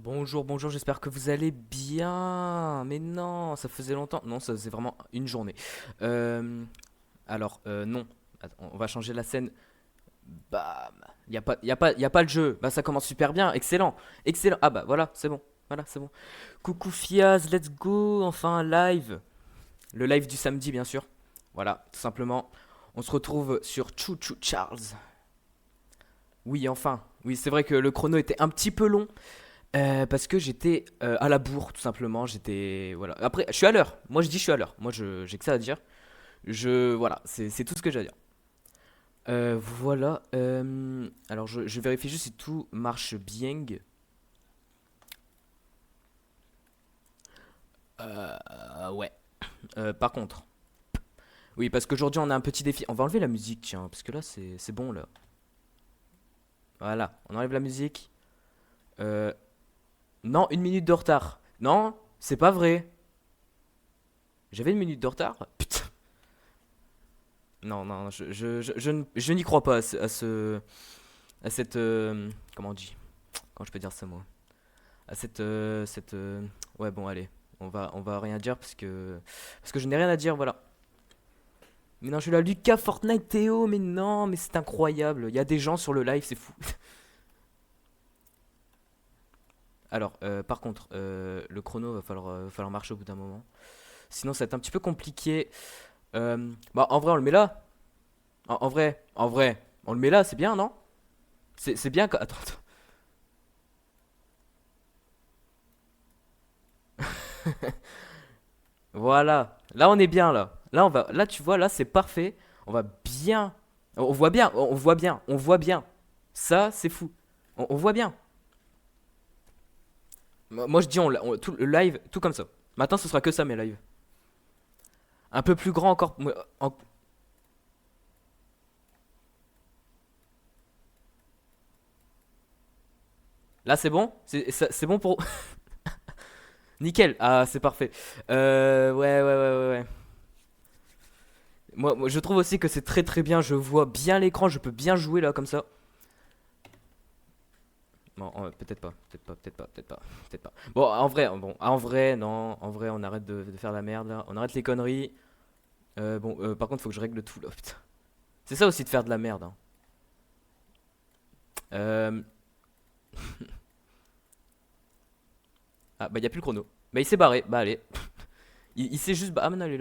Bonjour, bonjour, j'espère que vous allez bien. Mais non, ça faisait longtemps. Non, ça faisait vraiment une journée. Euh, non. Attends, on va changer la scène. Bam. Y a pas le jeu. Bah, ça commence super bien. Excellent. Excellent. Ah bah voilà, c'est bon. Voilà, c'est bon. Coucou Fiaz, let's go. Enfin, live. Le live du samedi, bien sûr. Voilà, tout simplement. On se retrouve sur Choo Choo Charles. Oui, enfin. Oui, c'est vrai que le chrono était un petit peu long. Parce que j'étais à la bourre, tout simplement. J'étais. Voilà. Après, je suis à l'heure. Moi, je dis je suis à l'heure. Moi, j'ai que ça à dire. Voilà, c'est tout ce que j'ai à dire. Voilà. Alors, je vérifie juste si tout marche bien. Ouais. Par contre. Oui, parce qu'aujourd'hui, on a un petit défi. On va enlever la musique, tiens. Parce que là, c'est bon, là. Voilà. On enlève la musique. Euh, non, une minute de retard. Non, c'est pas vrai. J'avais une minute de retard. Putain. Non, non, je n'y crois pas à cette, comment on dit, comment je peux dire ça moi, à ouais bon allez, on va rien dire parce que je n'ai rien à dire, voilà. Mais non, je suis là, Lucas, Fortnite, Théo, mais non, mais c'est incroyable, il y a des gens sur le live, c'est fou. Alors, par contre, le chrono va falloir marcher au bout d'un moment, sinon ça va être un petit peu compliqué. Bah en vrai on le met là, en vrai, on le met là, c'est bien non? C'est bien, attends, attends. Voilà. Là, on est bien, là. Là, tu vois, là, c'est parfait. On va bien. On voit bien, on voit bien, on voit bien. Ça, c'est fou. On voit bien. Moi, je dis, tout le live, tout comme ça. Maintenant, ce sera que ça, mes lives. Un peu plus grand encore. Là, c'est bon? C'est bon pour. Nickel. Ah, c'est parfait. Ouais. Moi, je trouve aussi que c'est très très bien. Je vois bien l'écran, je peux bien jouer là, comme ça. Bon, peut-être pas, peut-être pas, peut-être pas, peut-être pas, peut-être pas. Bon, en vrai, non, en vrai, on arrête de faire la merde là, on arrête les conneries. Par contre, faut que je règle tout là, putain. C'est ça aussi de faire de la merde, hein. Euh, Ah, bah, y a plus le chrono. Bah, il s'est barré, bah, allez. Il s'est juste. Ah, maintenant, il est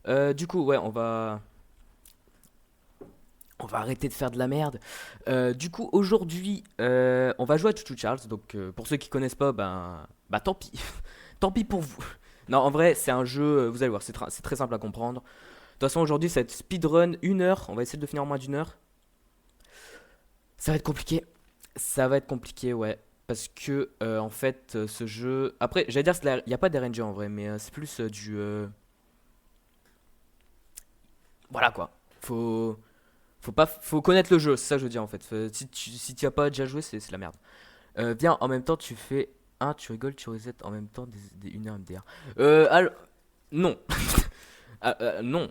là. Du coup, ouais, on va arrêter de faire de la merde. Du coup, aujourd'hui, on va jouer à Chouchou Charles. Donc, pour ceux qui connaissent pas, bah tant pis. Tant pis pour vous. Non, en vrai, c'est un jeu, vous allez voir, c'est très simple à comprendre. De toute façon, aujourd'hui, ça va être speedrun 1 heure. On va essayer de le finir en moins d'1 heure. Ça va être compliqué. Ça va être compliqué, ouais. Parce que, en fait, ce jeu. Après, j'allais dire, il n'y a pas d'RNG en vrai, mais c'est plus voilà quoi. Faut. Faut connaître le jeu, c'est ça que je veux dire en fait. Si tu as pas déjà joué, c'est la merde. Viens, en même temps, tu fais tu rigoles, tu reset en même temps des 1 heure MDR. Alors, non. Non.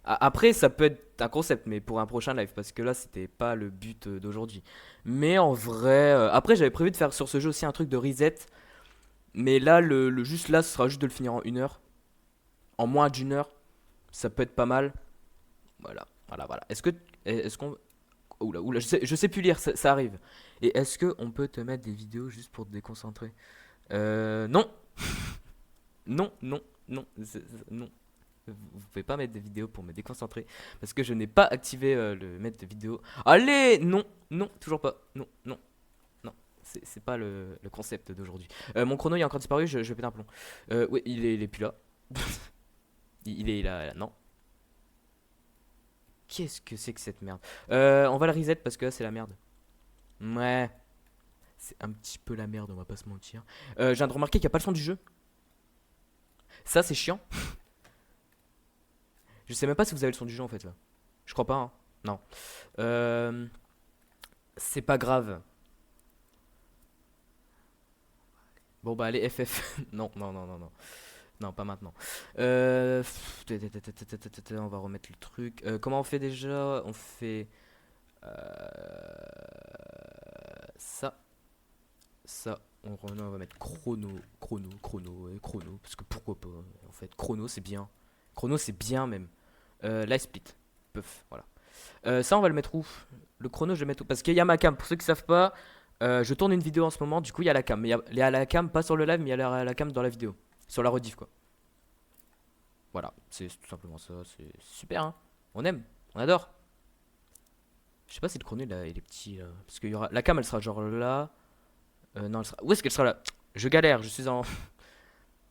Après, ça peut être un concept, mais pour un prochain live, parce que là, c'était pas le but d'aujourd'hui. Mais en vrai, après, j'avais prévu de faire sur ce jeu aussi un truc de reset. Mais là, juste là, ce sera juste de le finir en 1 heure. En moins d'1 heure, ça peut être pas mal. Voilà. Est-ce qu'on, oula, je sais plus lire, ça arrive. Et est-ce que on peut te mettre des vidéos juste pour te déconcentrer? Non, non, non. Vous pouvez pas mettre des vidéos pour me déconcentrer parce que je n'ai pas activé le mettre de vidéo. Allez, non, non, toujours pas. Non, non, non. C'est pas le concept d'aujourd'hui. Mon chrono il a encore disparu, je vais péter un plomb. Oui, il est plus là. Il est là, là, non. Qu'est-ce que c'est que cette merde? On va le reset parce que là c'est la merde. Ouais, c'est un petit peu la merde, on va pas se mentir. Je viens de remarquer qu'il n'y a pas le son du jeu. Ça c'est chiant. Je sais même pas si vous avez le son du jeu en fait là. Je crois pas, hein. Non. Euh, c'est pas grave. Bon bah allez FF. Non. Non, pas maintenant. On va remettre le truc. Comment on fait déjà? On fait ça, ça, on va mettre chrono et chrono. Parce que pourquoi pas, en fait. Chrono, c'est bien. Chrono, c'est bien même. Light split. Puff, voilà. Ça, on va le mettre où? Le chrono, je vais le mettre où? Parce qu'il y a ma cam. Pour ceux qui savent pas, je tourne une vidéo en ce moment. Du coup, il y a la cam. Mais il y a la cam, pas sur le live, mais il y a la cam dans la vidéo. Sur la rediff, quoi. Voilà, c'est tout simplement ça. C'est super, hein. On aime, on adore. Je sais pas si le chrono il est petit là. Parce que la cam elle sera genre là. Non, elle sera. Où est-ce qu'elle sera là? Je galère, je suis en.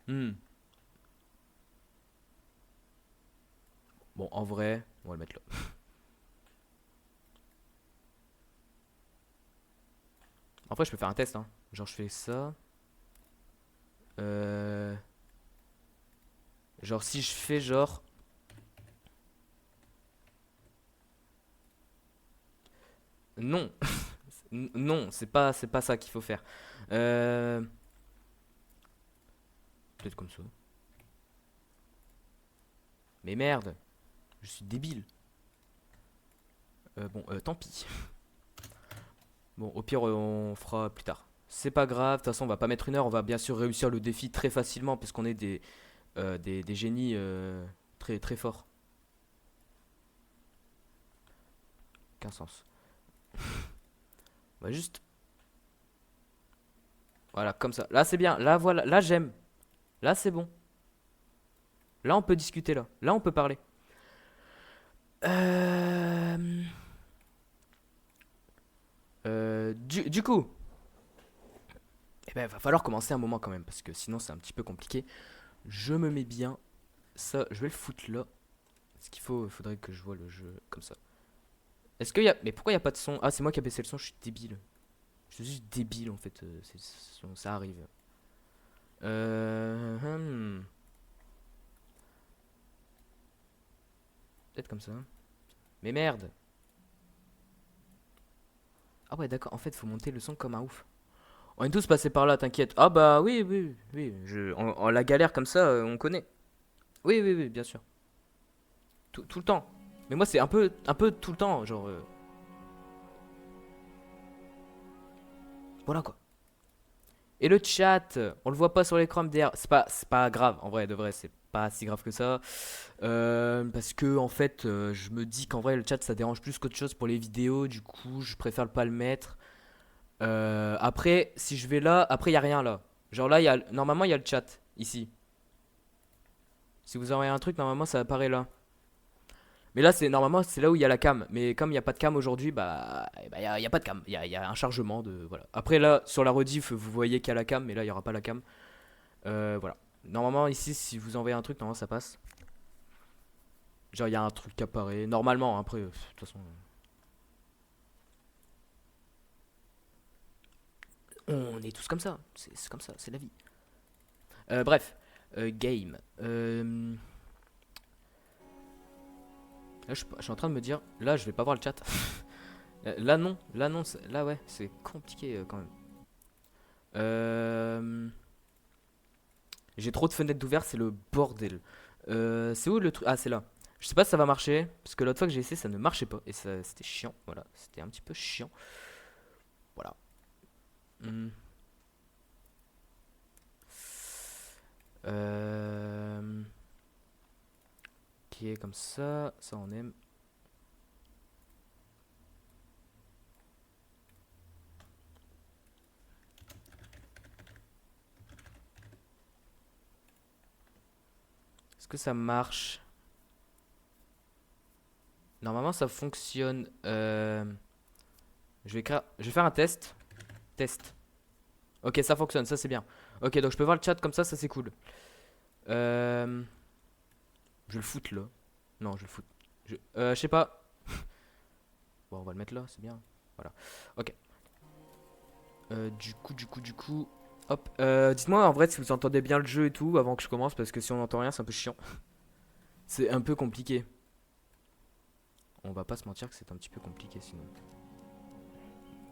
Hmm. Bon, en vrai, on va le mettre là. En vrai, je peux faire un test, hein. Genre, je fais ça. Euh... Genre, si je fais genre. Non, non, c'est pas ça qu'il faut faire. Euh... Peut-être comme ça. Mais merde, je suis débile. Bon, tant pis. Bon, au pire, on fera plus tard. C'est pas grave, de toute façon, on va pas mettre une heure. On va bien sûr réussir le défi très facilement parce qu'on est des génies très très forts. Qu'un sens. On va juste. Voilà, comme ça. Là, c'est bien. Là, voilà. Là, j'aime. Là, c'est bon. Là, on peut discuter, là. Là, on peut parler. Euh... du coup, eh ben, va falloir commencer un moment quand même parce que sinon, c'est un petit peu compliqué. Je me mets bien. Ça, je vais le foutre là. Ce qu'il faut, il faudrait que je vois le jeu comme ça. Est-ce qu'il y a. Mais pourquoi il n'y a pas de son? Ah, c'est moi qui ai baissé le son, je suis débile. Je suis juste débile en fait. Ça arrive. Hmm. Peut-être comme ça. Mais merde! Ah ouais, d'accord, en fait, faut monter le son comme un ouf. On est tous passés par là, t'inquiète. Ah bah oui, oui, oui. La galère comme ça, on connaît. Oui, oui, oui, bien sûr. Tout le temps. Mais moi, c'est un peu tout le temps, genre. Voilà quoi. Et le chat, on le voit pas sur l'écran MDR. C'est pas grave, en vrai, de vrai, c'est pas si grave que ça. Parce que, en fait, je me dis qu'en vrai, le chat ça dérange plus qu'autre chose pour les vidéos. Du coup, je préfère pas le mettre. Après, si je vais là, après, il y a rien là. Genre là, normalement, il y a le chat ici. Si vous envoyez un truc, normalement, ça apparaît là. Mais là, normalement, c'est là où il y a la cam. Mais comme il n'y a pas de cam aujourd'hui, bah, il y a pas de cam. Il y a un chargement de. Voilà. Après, là, sur la rediff, vous voyez qu'il y a la cam, mais là, il n'y aura pas la cam. Voilà. Normalement, ici, si vous envoyez un truc, normalement, ça passe. Genre, il y a un truc qui apparaît. Normalement, après, de toute façon. On est tous comme ça. C'est comme ça, c'est la vie. Bref. Game. Là, je suis en train de me dire. Là, je vais pas voir le chat. Là, non. Là, non. Là, ouais. C'est compliqué quand même. J'ai trop de fenêtres d'ouvert, c'est le bordel. C'est où le truc? Ah, c'est là. Je sais pas si ça va marcher, parce que l'autre fois que j'ai essayé, ça ne marchait pas. Et ça, c'était chiant. Voilà, c'était un petit peu chiant. Voilà. Hmm. Euh... Ok, comme ça on aime. Est-ce que ça marche? Normalement, ça fonctionne. Je vais faire un test. Test. Ok, ça fonctionne, ça c'est bien. Ok, donc je peux voir le chat comme ça c'est cool. Euh... Je vais le foutre là. Non, je vais le foutre. Je sais pas. Bon, on va le mettre là, c'est bien. Voilà. Ok. Du coup. Hop. Dites-moi en vrai si vous entendez bien le jeu et tout avant que je commence parce que si on n'entend rien, c'est un peu chiant. C'est un peu compliqué. On va pas se mentir que c'est un petit peu compliqué sinon.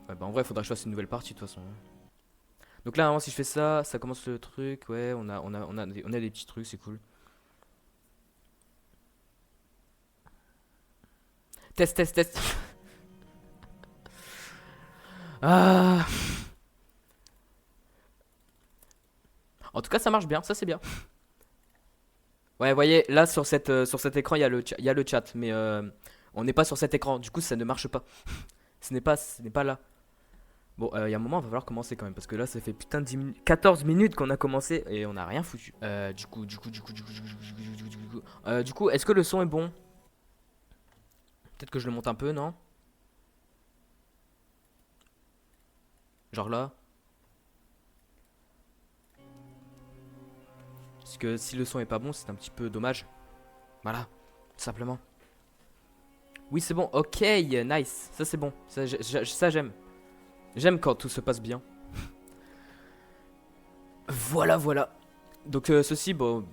Ouais, bah en vrai, faudra que je fasse une nouvelle partie de toute façon, hein. Donc là, normalement, si je fais ça, ça commence le truc. Ouais, on a des petits trucs, c'est cool. Test, test, test. Ah. En tout cas, ça marche bien, ça c'est bien. Ouais, vous voyez, là sur cet écran, il y a le chat, mais on n'est pas sur cet écran, du coup ça ne marche pas. Ce n'est pas là. Bon, il y a un moment, il va falloir commencer quand même, parce que là ça fait putain de 10 minutes, 14 minutes qu'on a commencé et on n'a rien foutu. Du coup, est-ce que le son est bon? Peut-être que je le monte un peu, non? Genre là? Parce que si le son est pas bon, c'est un petit peu dommage. Voilà, tout simplement. Oui, c'est bon, ok, nice, ça c'est bon, ça j'aime. J'aime quand tout se passe bien. Voilà, voilà. Donc ceci, bon,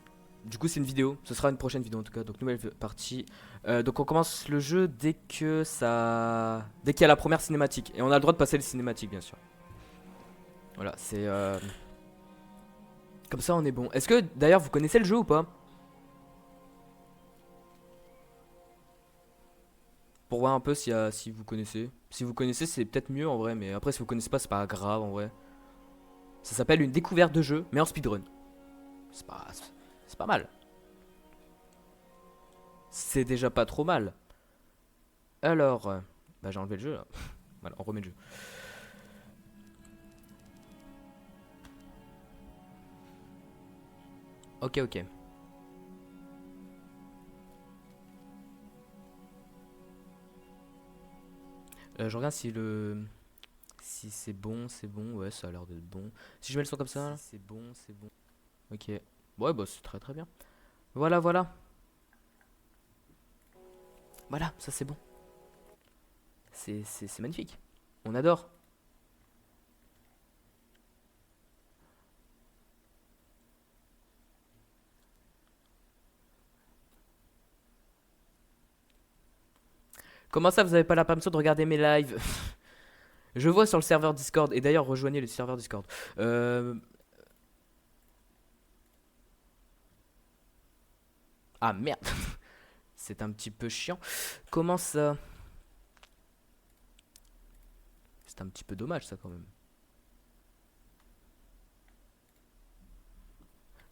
du coup c'est une vidéo, ce sera une prochaine vidéo en tout cas, donc nouvelle partie. Donc on commence le jeu dès qu'il y a la première cinématique. Et on a le droit de passer les cinématiques bien sûr. Voilà, c'est... Comme ça on est bon. Est-ce que d'ailleurs vous connaissez le jeu ou pas? Pour voir un peu si vous connaissez. Si vous connaissez c'est peut-être mieux en vrai, mais après si vous connaissez pas c'est pas grave en vrai. Ça s'appelle une découverte de jeu, mais en speedrun. C'est pas, c'est pas mal. C'est déjà pas trop mal. Alors, bah j'ai enlevé le jeu là. Voilà, on remet le jeu. Ok, ok. Je regarde si c'est bon, c'est bon. Ouais, ça a l'air d'être bon. Si je mets le son comme ça, si c'est bon, c'est bon. Ok. Ouais, bah c'est très très bien. Voilà, voilà. Voilà, ça c'est bon. C'est magnifique. On adore. Comment ça, vous avez pas la permission de regarder mes lives? Je vois sur le serveur Discord. Et d'ailleurs, rejoignez le serveur Discord. Euh... Ah merde. C'est un petit peu chiant. Comment ça? C'est un petit peu dommage ça quand même.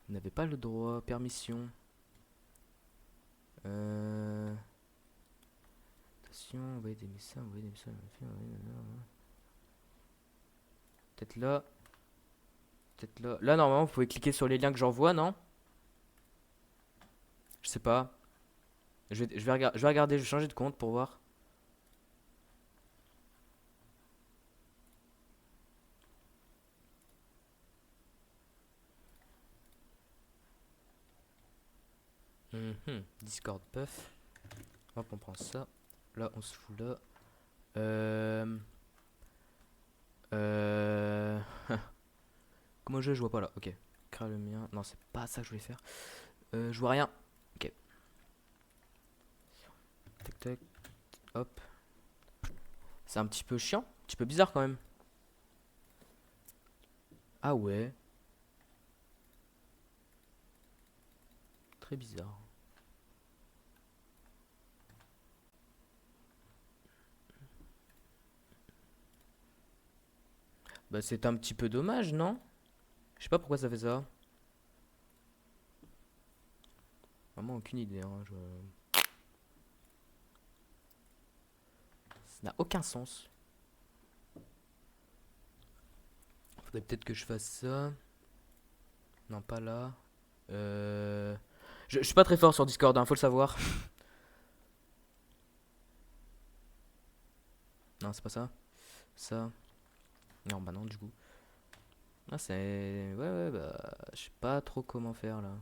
Vous n'avez pas le droit. Permission. Euh... Attention, envoyer des messages, envoyer des messages. Peut-être là. Peut-être là. Là, normalement, vous pouvez cliquer sur les liens que j'envoie, non? Je sais pas. Je vais regarder, je vais changer de compte pour voir. Discord puff. Hop, on prend ça. Là, on se fout là. Euh... Euh... Comment je vois pas là. Ok. Créer le mien. Non, c'est pas ça que je voulais faire. Je vois rien. Ok. Tac tac. Hop. C'est un petit peu chiant. Un petit peu bizarre quand même. Ah ouais. Très bizarre. Bah c'est un petit peu dommage, non? Je sais pas pourquoi ça fait ça. Vraiment aucune idée. Hein, ça n'a aucun sens. Faudrait peut-être que je fasse ça. Non, pas là. Euh... je suis pas très fort sur Discord, hein, faut le savoir. Non, c'est pas ça. Ça. Non, bah non, du coup. Ah, c'est... Ouais, ouais, bah... Je sais pas trop comment faire, là.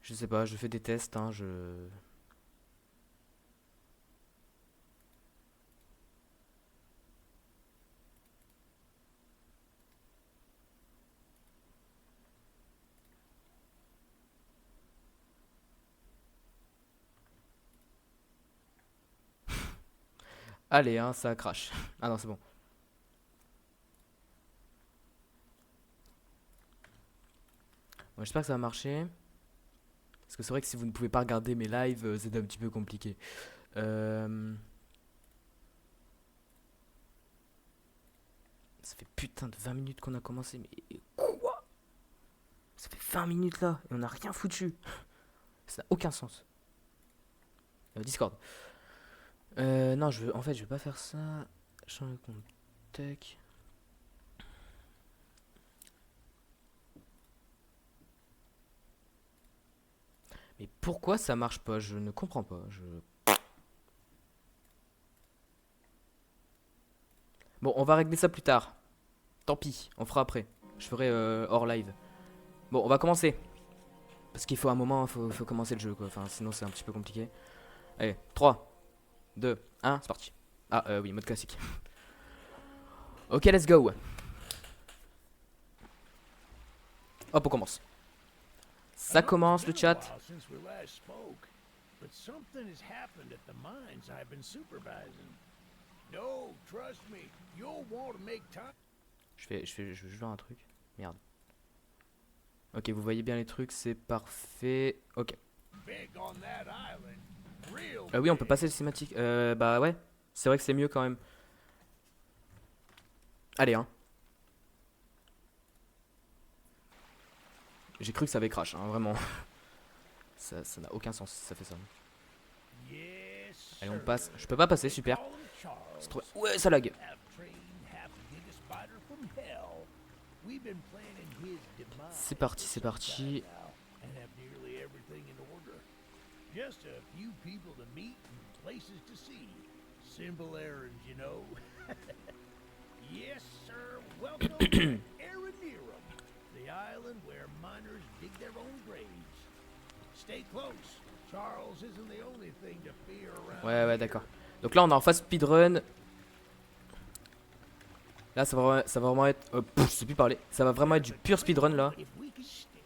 Je sais pas, je fais des tests, hein, je... Allez, hein, ça crache. Ah non, c'est bon. Bon, j'espère que ça va marcher. Parce que c'est vrai que si vous ne pouvez pas regarder mes lives, c'est un petit peu compliqué. Euh, Ça fait putain de 20 minutes qu'on a commencé. Mais quoi? Ça fait 20 minutes là et on n'a rien foutu. Ça n'a aucun sens. Discord. Non, en fait, je veux pas faire ça. Changer de compte. Tac. Mais pourquoi ça marche pas? Je ne comprends pas. Bon, on va régler ça plus tard. Tant pis, on fera après. Je ferai hors live. Bon, on va commencer. Parce qu'il faut un moment, faut commencer le jeu quoi. Enfin, sinon c'est un petit peu compliqué. Allez, 3, 2, 1, c'est parti. Ah, oui, mode classique. Ok, let's go. Hop, on commence. Ça commence le chat. But something has happened at the mines I've been supervising. No, trust me, you'll want to make time. Je veux un truc. Merde. Ok, vous voyez bien les trucs, c'est parfait. Ok. Big on that island. Real Oui, on peut big. passer le cinématique. Bah ouais. C'est vrai que c'est mieux quand même. Allez, hein. J'ai cru que ça avait crash, hein, vraiment. Ça n'a aucun sens si ça fait ça. Yes, Allez, on sir. passe. Je peux pas passer, They super. call him Charles. C'est trop... Ouais, ça lag. Half trained, half giga spider from hell. We've been planning his demise C'est parti, for c'est some parti. time now, and have nearly everything in order. Just a few people to meet and places to see. Simple errands, you know. Yes, sir. Welcome to Aranerum, the island where miners dig their own graves. Stay close. Charles isn't the only thing to fear around Ouais, here. d'accord. Donc là, on est en phase speedrun. Là, ça va vraiment être... je sais plus parler. Ça va vraiment être du pur speedrun, là. If we could stick.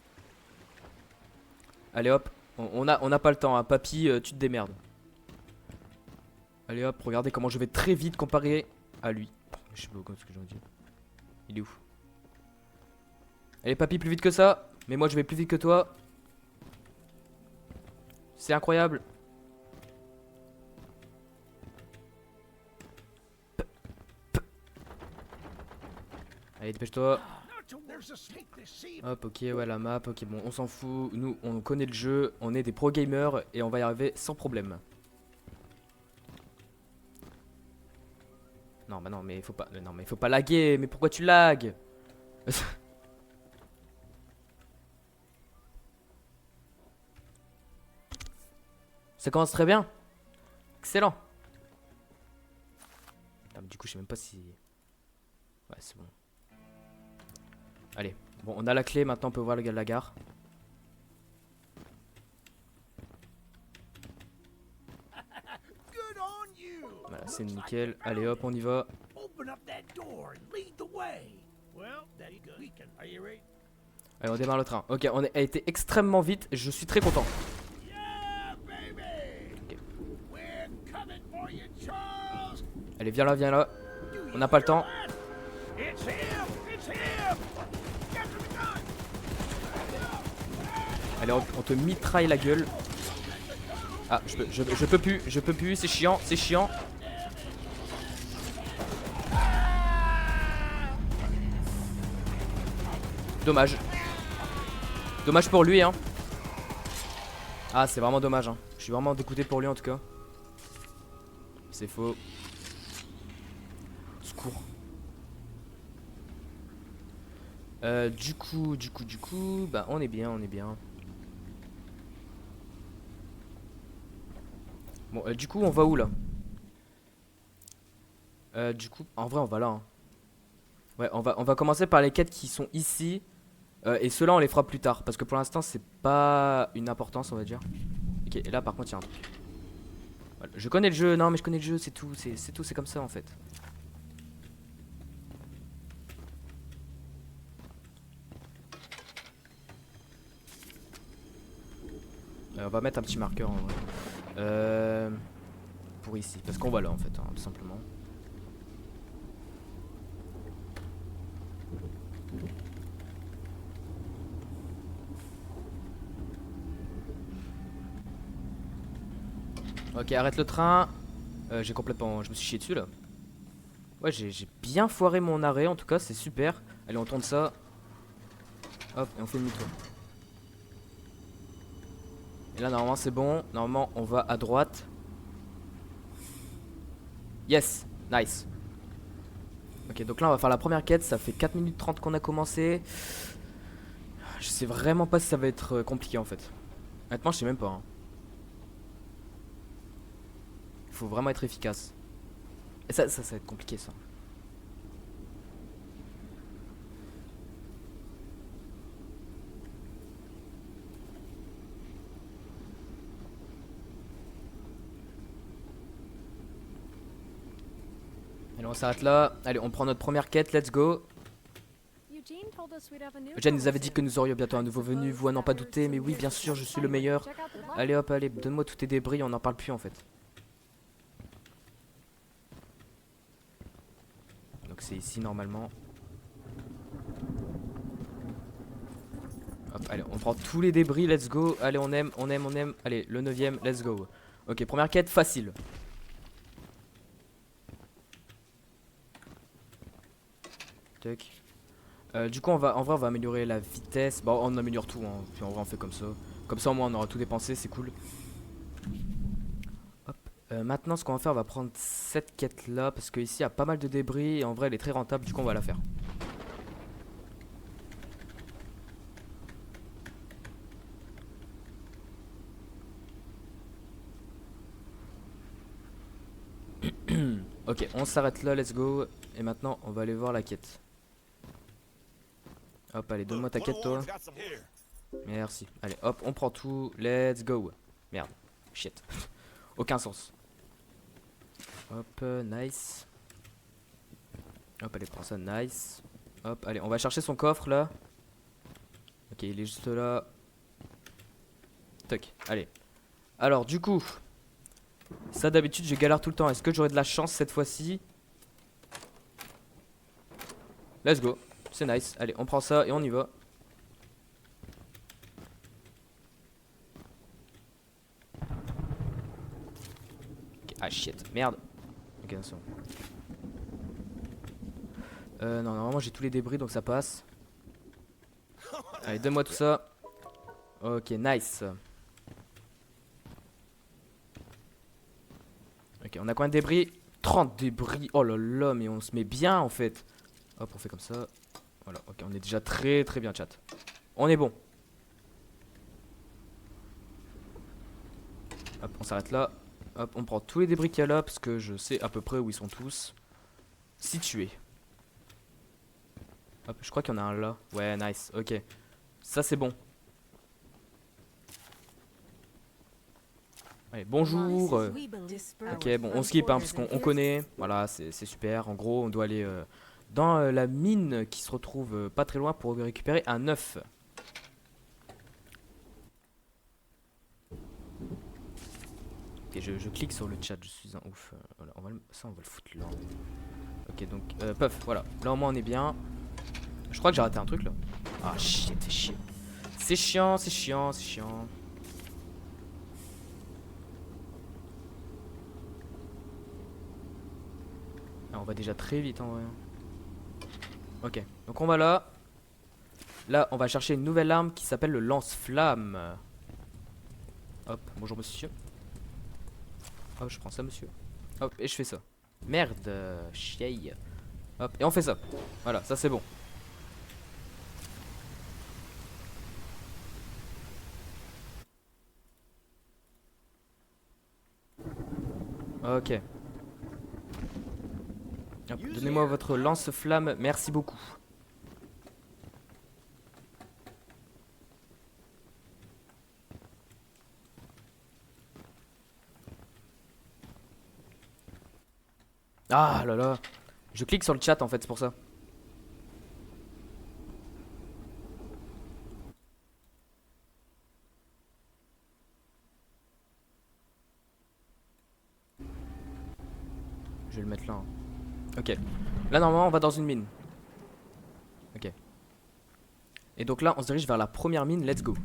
Allez, hop. On a pas le temps, hein. Papy, tu te démerdes. Allez, hop. Regardez comment je vais très vite comparé à lui. Je sais pas ce que j'ai dit. Il est où? Allez, papy, plus vite que ça. Mais moi, je vais plus vite que toi. C'est incroyable. Allez, dépêche-toi. There's a snake to see. Hop, ok, ouais, la map. Ok, bon, on s'en fout. Nous, on connaît le jeu. On est des pro gamers et on va y arriver sans problème. Non, bah non, mais il faut pas. Non, mais il faut pas laguer. Mais pourquoi tu lagues? Ça commence très bien. Excellent. Ah, mais du coup, je sais même pas si. Ouais, c'est bon. Allez. Bon, on a la clé. Maintenant, on peut voir le gars de la gare. Good on you. Voilà, c'est nickel. Allez, hop, on y va. Open up that door and lead the way. Well, that's good. We can. Are you ready? Allez, on démarre le train. Ok, a été extrêmement vite. Je suis très content. Yeah, baby. We're coming for you, Charles. Allez, viens là, viens là. Do you On n'a pas le hear temps. that? It's him. It's him. Get to the gun. Allez, on te mitraille la gueule. Ah, je peux plus, c'est chiant, c'est chiant. Dommage. Dommage pour lui, hein. Ah, c'est vraiment dommage, hein. Je suis vraiment dégoûté pour lui, en tout cas. C'est faux. Secours. Du coup, bah on est bien, on est bien. Bon, du coup, on va où là? Du coup, en vrai, on va là. Hein. Ouais, on va commencer par les quêtes qui sont ici. Et ceux-là, on les fera plus tard. Parce que pour l'instant, c'est pas une importance, on va dire. Ok, et là, par contre, il y a un truc. Voilà. Je connais le jeu, non, mais je connais le jeu, c'est tout. C'est tout, c'est comme ça en fait. On va mettre un petit marqueur en vrai. pour ici. Parce qu'on va là en fait, hein, tout simplement. Ok, arrête le train. J'ai complètement... Je me suis chié dessus là. Ouais, j'ai bien foiré mon arrêt en tout cas, c'est super. Allez, on tourne ça. Hop, et on fait demi-tour. Et là, normalement, c'est bon. Normalement, on va à droite. Yes, nice. Ok, donc là, on va faire la première quête. Ça fait 4 minutes 30 qu'on a commencé. Je sais vraiment pas si ça va être compliqué en fait. Honnêtement, je sais même pas. Hein. Il faut vraiment être efficace. Et ça va être compliqué ça. Allez, on s'arrête là. Allez, on prend notre première quête. Let's go. Eugène nous avait dit que nous aurions bientôt un nouveau venu. Vous à n'en pas douter. Mais oui, bien sûr, je suis le meilleur. Allez, hop, allez. Donne-moi tous tes débris. On n'en parle plus en fait. Donc c'est ici normalement. Hop, allez, on prend tous les débris, let's go. Allez, on aime, on aime, on aime. Allez, le 9ème, let's go. Ok, première quête facile. Tac. Du coup, en vrai, on va améliorer la vitesse. Bon, on améliore tout, hein. Puis en vrai, on fait comme ça. Comme ça, au moins, on aura tout dépensé, c'est cool. Hop. Maintenant, ce qu'on va faire, on va prendre cette quête là. Parce qu'ici, il y a pas mal de débris. Et en vrai, elle est très rentable. Du coup, on va la faire. Ok, on s'arrête là, let's go. Et maintenant, on va aller voir la quête. Hop, allez, donne-moi ta quête, toi. Merci. Allez, hop, on prend tout. Let's go. Merde. Shit. Aucun sens. Hop, nice. Hop, allez, prends ça, nice. Hop, allez, on va chercher son coffre, là. Ok, il est juste là. Toc, allez. Alors, du coup... Ça, d'habitude, je galère tout le temps. Est-ce que j'aurai de la chance cette fois-ci? Let's go. C'est nice. Allez, on prend ça et on y va. Okay. Ah, shit. Merde. Ok, c'est bon. Non, normalement, j'ai tous les débris, donc ça passe. Allez, donne-moi tout ça. Ok, nice. Ok, on a combien de débris? 30 débris. Oh là là, mais on se met bien en fait. Hop, on fait comme ça. Voilà, ok, on est déjà très très bien, chat. On est bon. Hop, on s'arrête là. Hop, on prend tous les débris qu'il y a là, parce que je sais à peu près où ils sont tous situés. Hop, je crois qu'il y en a un là. Ouais, nice, ok. Ça c'est bon. Allez, bonjour. Ok, bon, on skip hein, parce qu'on connaît. Voilà, c'est super. En gros, on doit aller dans la mine qui se retrouve pas très loin pour récupérer un œuf. Ok, je clique sur le chat, je suis un ouf. Voilà, ça, on va le foutre là. Ok, donc, puff, voilà. Là, au moins, on est bien. Je crois que j'ai raté un truc là. Ah, shit, c'est chiant. C'est chiant, c'est chiant, c'est chiant. Ah, on va déjà très vite en vrai. Ok, donc on va là. Là, on va chercher une nouvelle arme qui s'appelle le lance-flamme. Hop, bonjour monsieur. Hop, je prends ça monsieur. Hop, et je fais ça. Merde, chiaille. Hop, et on fait ça. Voilà, ça c'est bon. Ok. Hop, donnez-moi votre lance-flamme, merci beaucoup. Ah là là. Je clique sur le chat en fait, c'est pour ça. Je vais le mettre là. Hein. Ok. Là, normalement, on va dans une mine. Ok. Et donc là, on se dirige vers la première mine. Let's go.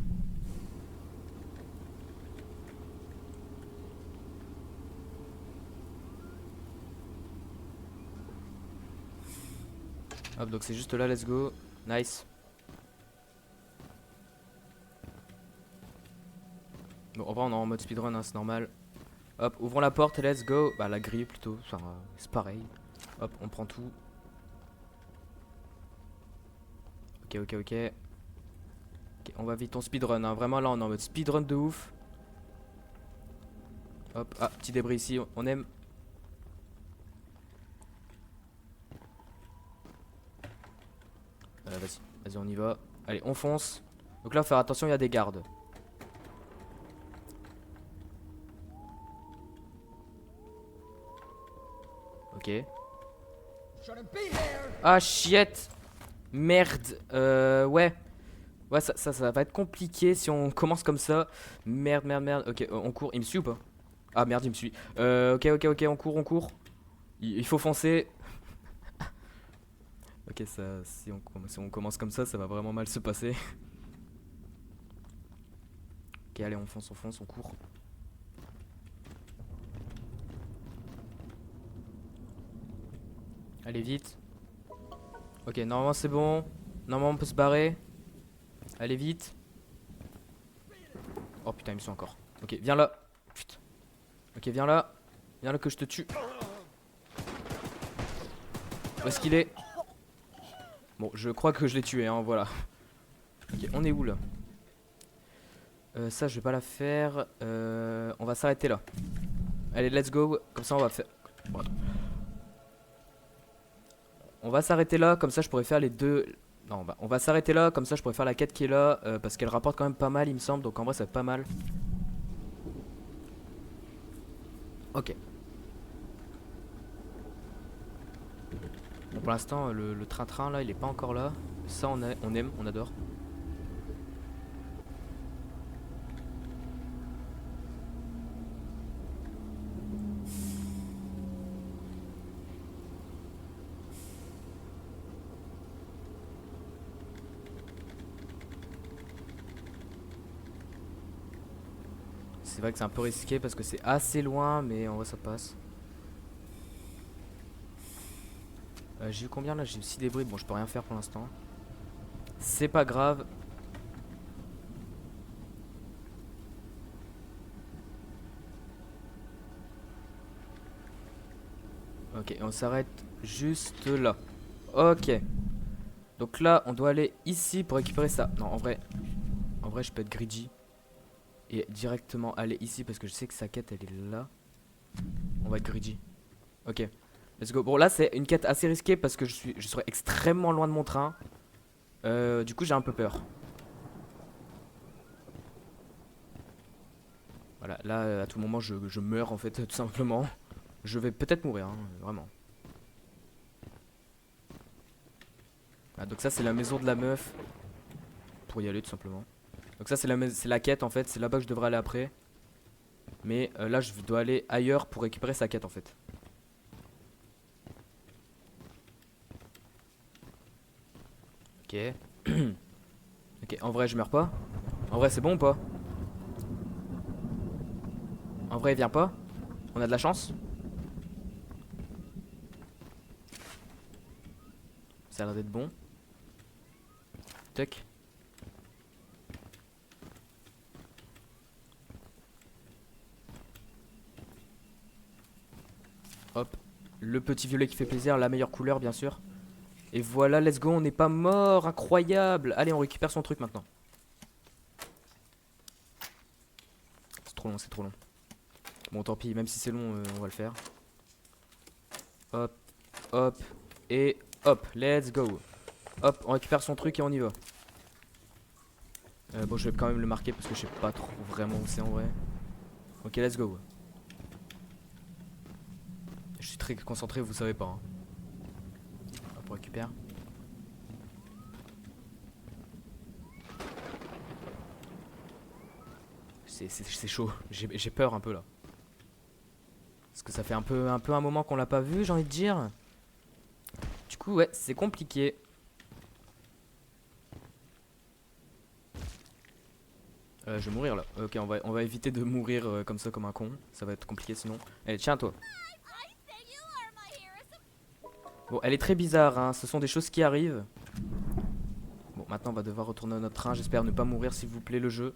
Hop, donc c'est juste là, let's go. Nice. Bon, en vrai, on est en mode speedrun, hein, c'est normal. Hop, ouvrons la porte, let's go. Bah, la grille plutôt. Enfin, c'est pareil. Hop, on prend tout. Ok, ok, ok. Ok, on va vite, on speedrun. Hein. Vraiment, là, on est en mode speedrun de ouf. Hop, ah, petit débris ici, on aime. Vas-y, vas-y, on y va. Allez, on fonce. Donc là, faut faire attention, il y a des gardes. Ok. Ah, chiette. Merde. Ouais. Ouais, ça va être compliqué si on commence comme ça. Merde, merde, merde. Ok, on court. Il me suit ou pas? Ah, merde, il me suit. Ok, ok, ok, on court, on court. Il faut foncer. Ok, ça, si on commence comme ça va vraiment mal se passer. Ok, allez, on fonce, on court. Allez, vite. Ok, normalement c'est bon. Normalement on peut se barrer. Allez, vite. Oh putain, il me suit encore. Ok, viens là. Putain. Ok, viens là. Viens là que je te tue. Où est-ce qu'il est? Bon, je crois que je l'ai tué, hein, voilà. Ok, on est où là? Ça, je vais pas la faire. On va s'arrêter là. Allez, let's go. Comme ça, on va faire. Bon, attends. On va s'arrêter là. Comme ça, je pourrais faire les deux. Non, on va s'arrêter là. Comme ça, je pourrais faire la quête qui est là. Parce qu'elle rapporte quand même pas mal, il me semble. Donc, en vrai, ça va être pas mal. Ok. Bon, pour l'instant, le train-train là, il est pas encore là. Ça, on aime, on adore. C'est vrai que c'est un peu risqué parce que c'est assez loin, mais en vrai, ça passe. J'ai eu combien là? J'ai eu 6 débris. Bon, je peux rien faire pour l'instant. C'est pas grave. Ok, on s'arrête juste là. Ok. Donc là, on doit aller ici pour récupérer ça. Non, en vrai, je peux être greedy et directement aller ici parce que je sais que sa quête, elle est là. On va être greedy. Ok, let's go. Bon, là, c'est une quête assez risquée parce que je serai extrêmement loin de mon train. Du coup, j'ai un peu peur. Voilà, là, à tout moment, je meurs en fait, tout simplement. Je vais peut-être mourir, hein, vraiment. Ah, donc ça, c'est la maison de la meuf. Pour y aller, tout simplement. Donc ça, c'est la quête en fait. C'est là-bas que je devrais aller après. Mais là, je dois aller ailleurs pour récupérer sa quête en fait. Ok. Ok, en vrai, je meurs pas. En vrai, c'est bon ou pas? En vrai, il vient pas. On a de la chance. Ça a l'air d'être bon. Tac. Hop. Le petit violet qui fait plaisir, la meilleure couleur, bien sûr. Et voilà, let's go, on n'est pas mort. Incroyable. Allez, on récupère son truc maintenant. C'est trop long, c'est trop long. Bon, tant pis, même si c'est long, on va le faire. Hop, hop, et hop, let's go. Hop, on récupère son truc et on y va. Bon, je vais quand même le marquer parce que je sais pas trop vraiment où c'est en vrai. Ok, let's go. Je suis très concentré, vous savez pas. Hein. Hop, on récupère. C'est chaud, j'ai peur un peu là. que ça fait un peu un moment qu'on l'a pas vu, j'ai envie de dire. Du coup, ouais, c'est compliqué. Je vais mourir là. Ok, on va éviter de mourir comme ça, comme un con. Ça va être compliqué sinon. Allez, tiens, toi. Bon, elle est très bizarre, hein. Ce sont des choses qui arrivent. Bon, maintenant, on va devoir retourner à notre train. J'espère ne pas mourir, s'il vous plaît, le jeu.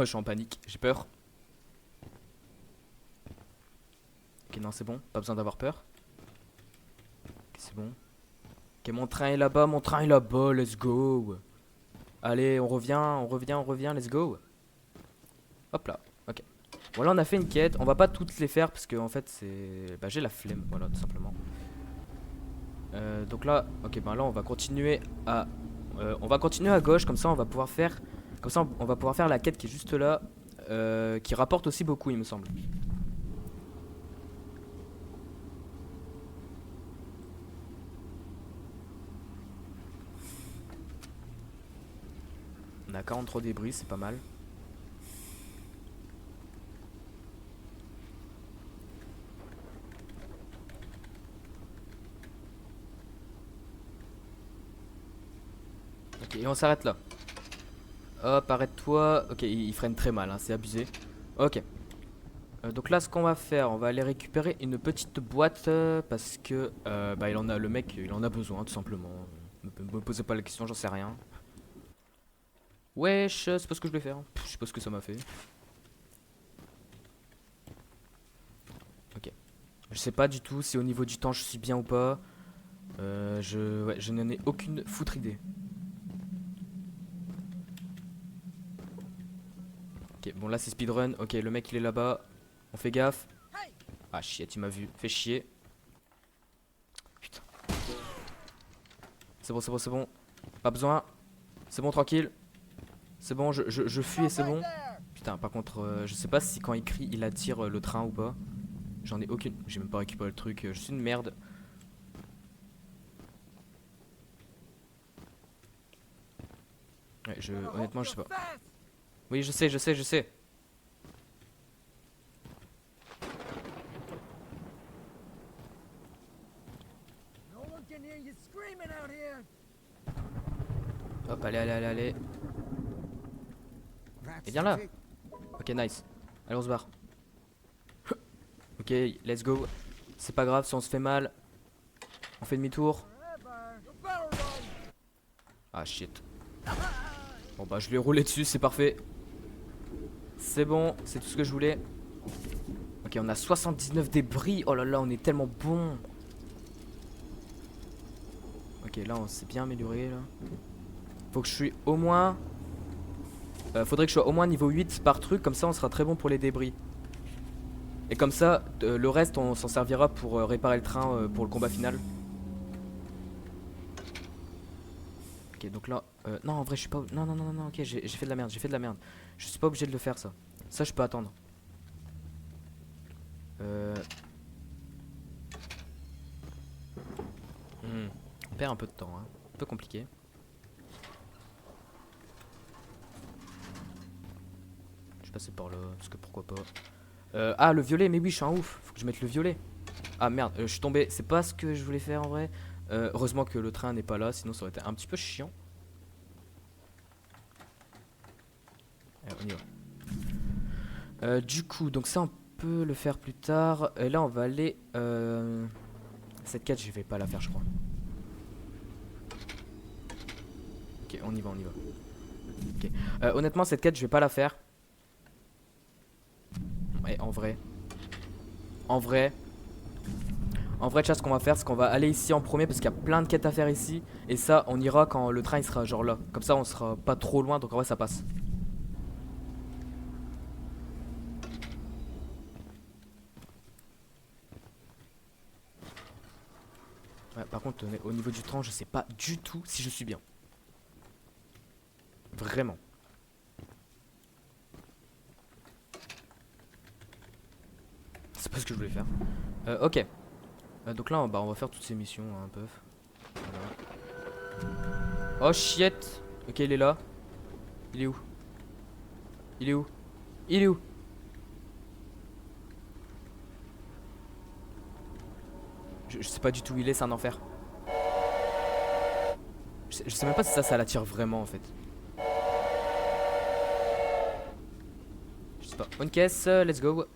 Je suis en panique, j'ai peur. Ok, non, c'est bon, pas besoin d'avoir peur. Ok, c'est bon. Ok, mon train est là-bas, let's go. Allez, on revient, let's go. Hop là, ok. Voilà, on a fait une quête. On va pas toutes les faire parce que en fait, c'est. Bah, j'ai la flemme, voilà, tout simplement. Donc là, ok, ben là, on va continuer à gauche, comme ça, on va pouvoir faire. Comme ça, on va pouvoir faire la quête qui est juste là, qui rapporte aussi beaucoup, il me semble. On a 43 débris, c'est pas mal. Ok, et on s'arrête là. Hop, arrête-toi. Ok, il freine très mal, hein, c'est abusé. Ok. Donc là, ce qu'on va faire, on va aller récupérer une petite boîte parce que bah, le mec, il en a besoin, tout simplement. Me posez pas la question, j'en sais rien. Wesh, c'est pas ce que je vais faire. Je sais pas ce que ça m'a fait. Ok. Je sais pas du tout si au niveau du temps je suis bien ou pas. Ouais, je n'en ai aucune foutre idée. Ok, bon là c'est speedrun. Ok, le mec il est là-bas. On fait gaffe. Ah shit, il m'a vu. Fait chier. Putain. C'est bon, c'est bon, c'est bon. Pas besoin. C'est bon, tranquille. C'est bon, je fuis et c'est bon. Putain, par contre, je sais pas si quand il crie, il attire le train ou pas. J'en ai aucune. J'ai même pas récupéré le truc. Je suis une merde. Ouais, honnêtement, je sais pas. Oui, je sais, je sais, je sais. Hop, allez, allez, allez, allez. Et viens là. Ok, nice. Allez, on se barre. Ok, let's go. C'est pas grave si on se fait mal. On fait demi-tour. Ah shit. Bon bah je lui ai roulé dessus, c'est parfait. C'est bon, c'est tout ce que je voulais. Ok, on a 79 débris. Oh là là, on est tellement bon. Ok, là on s'est bien amélioré là. Faut que je suis au moins... faudrait que je sois au moins niveau 8 par truc, comme ça on sera très bon pour les débris. Et comme ça, le reste on s'en servira pour réparer le train pour le combat final. Ok, donc là... non, en vrai je suis pas... Non, non, non, non, ok, j'ai fait de la merde, j'ai fait de la merde. Je suis pas obligé de le faire ça. Ça je peux attendre. On perd un peu de temps, hein. Un peu compliqué. Je vais passer par là, parce que pourquoi pas. Ah, le violet, mais oui, je suis un ouf. Faut que je mette le violet. Ah merde, je suis tombé. C'est pas ce que je voulais faire en vrai. Heureusement que le train n'est pas là, sinon ça aurait été un petit peu chiant. On y va. Du coup, donc ça on peut le faire plus tard. Et là on va aller... Cette quête je vais pas la faire je crois. Ok, on y va, on y va. Ok. Honnêtement cette quête je vais pas la faire. Ouais, en vrai. En vrai. En vrai, chat, ce qu'on va faire, c'est qu'on va aller ici en premier parce qu'il y a plein de quêtes à faire ici. Et ça, on ira quand le train il sera genre là. Comme ça, on sera pas trop loin, donc en vrai, ça passe. Ouais, par contre, au niveau du train, je sais pas du tout si je suis bien. Vraiment. C'est pas ce que je voulais faire. Ok. Donc là, bah, on va faire toutes ces missions, hein, un peu. Voilà. Oh shit. Ok, il est là. Il est où? Il est où? Il est où? Je sais pas du tout où il est, c'est un enfer. Je sais même pas si ça l'attire vraiment en fait. Je sais pas. Une caisse, let's go.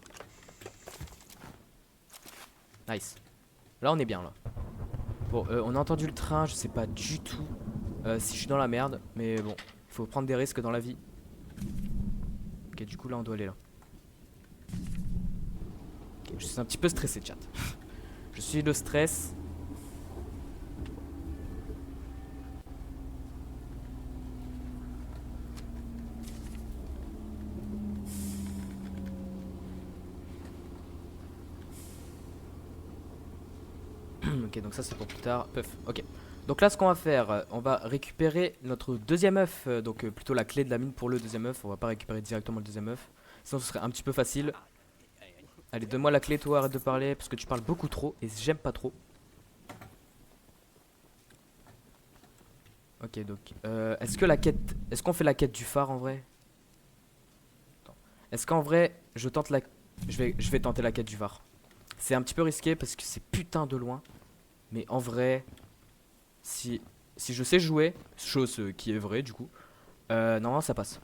Nice. Là on est bien là. Bon, on a entendu le train, je sais pas du tout si je suis dans la merde. Mais bon, il faut prendre des risques dans la vie. Ok, du coup là on doit aller là. Okay, je suis un petit peu stressé, chat. Je suis le stress. Ok, donc ça c'est pour plus tard. Puff, ok. Donc là, ce qu'on va faire, on va récupérer notre deuxième œuf. Donc plutôt la clé de la mine pour le deuxième œuf. On va pas récupérer directement le deuxième œuf. Sinon, ce serait un petit peu facile. Allez, donne-moi la clé, toi, arrête de parler. Parce que tu parles beaucoup trop et j'aime pas trop. Ok, donc est-ce que la quête. Est-ce qu'on fait la quête du phare en vrai? Est-ce qu'en vrai, je tente la. Je vais tenter la quête du phare. C'est un petit peu risqué parce que c'est putain de loin. Mais en vrai, si je sais jouer, chose qui est vraie du coup, normalement ça passe.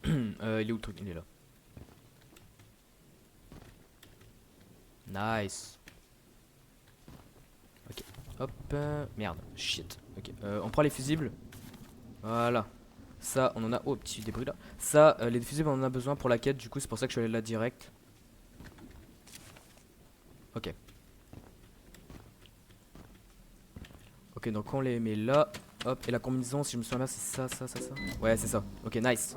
Il est où le truc? Il est là. Nice. Ok. Hop. Merde. Shit. Ok. On prend les fusibles. Voilà. Ça, on en a. Oh, petit débris là. Ça, les fusibles, on en a besoin pour la quête. Du coup, c'est pour ça que je suis allé là direct. Ok. Ok, donc on les met là. Hop. Et la combinaison, si je me souviens bien, c'est ça, ça, ça, ça. Ouais, c'est ça. Ok, nice.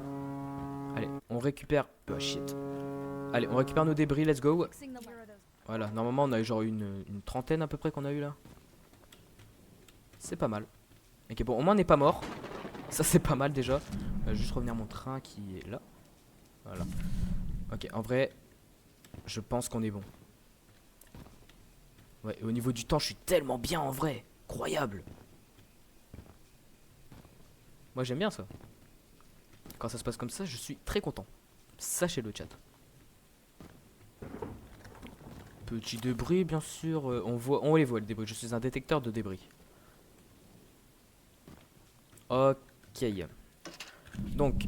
Allez, on récupère. Oh shit. Allez, on récupère nos débris. Let's go. Voilà, normalement on a eu genre une trentaine à peu près qu'on a eu là. C'est pas mal. Ok, bon, au moins on n'est pas mort. Ça c'est pas mal déjà. Juste revenir mon train qui est là. Voilà. Ok, en vrai, je pense qu'on est bon. Ouais, et au niveau du temps, je suis tellement bien en vrai. Incroyable. Moi j'aime bien ça. Quand ça se passe comme ça, je suis très content. Sachez le chat. Petit débris, bien sûr. On les voit les débris. Je suis un détecteur de débris. Ok. Donc,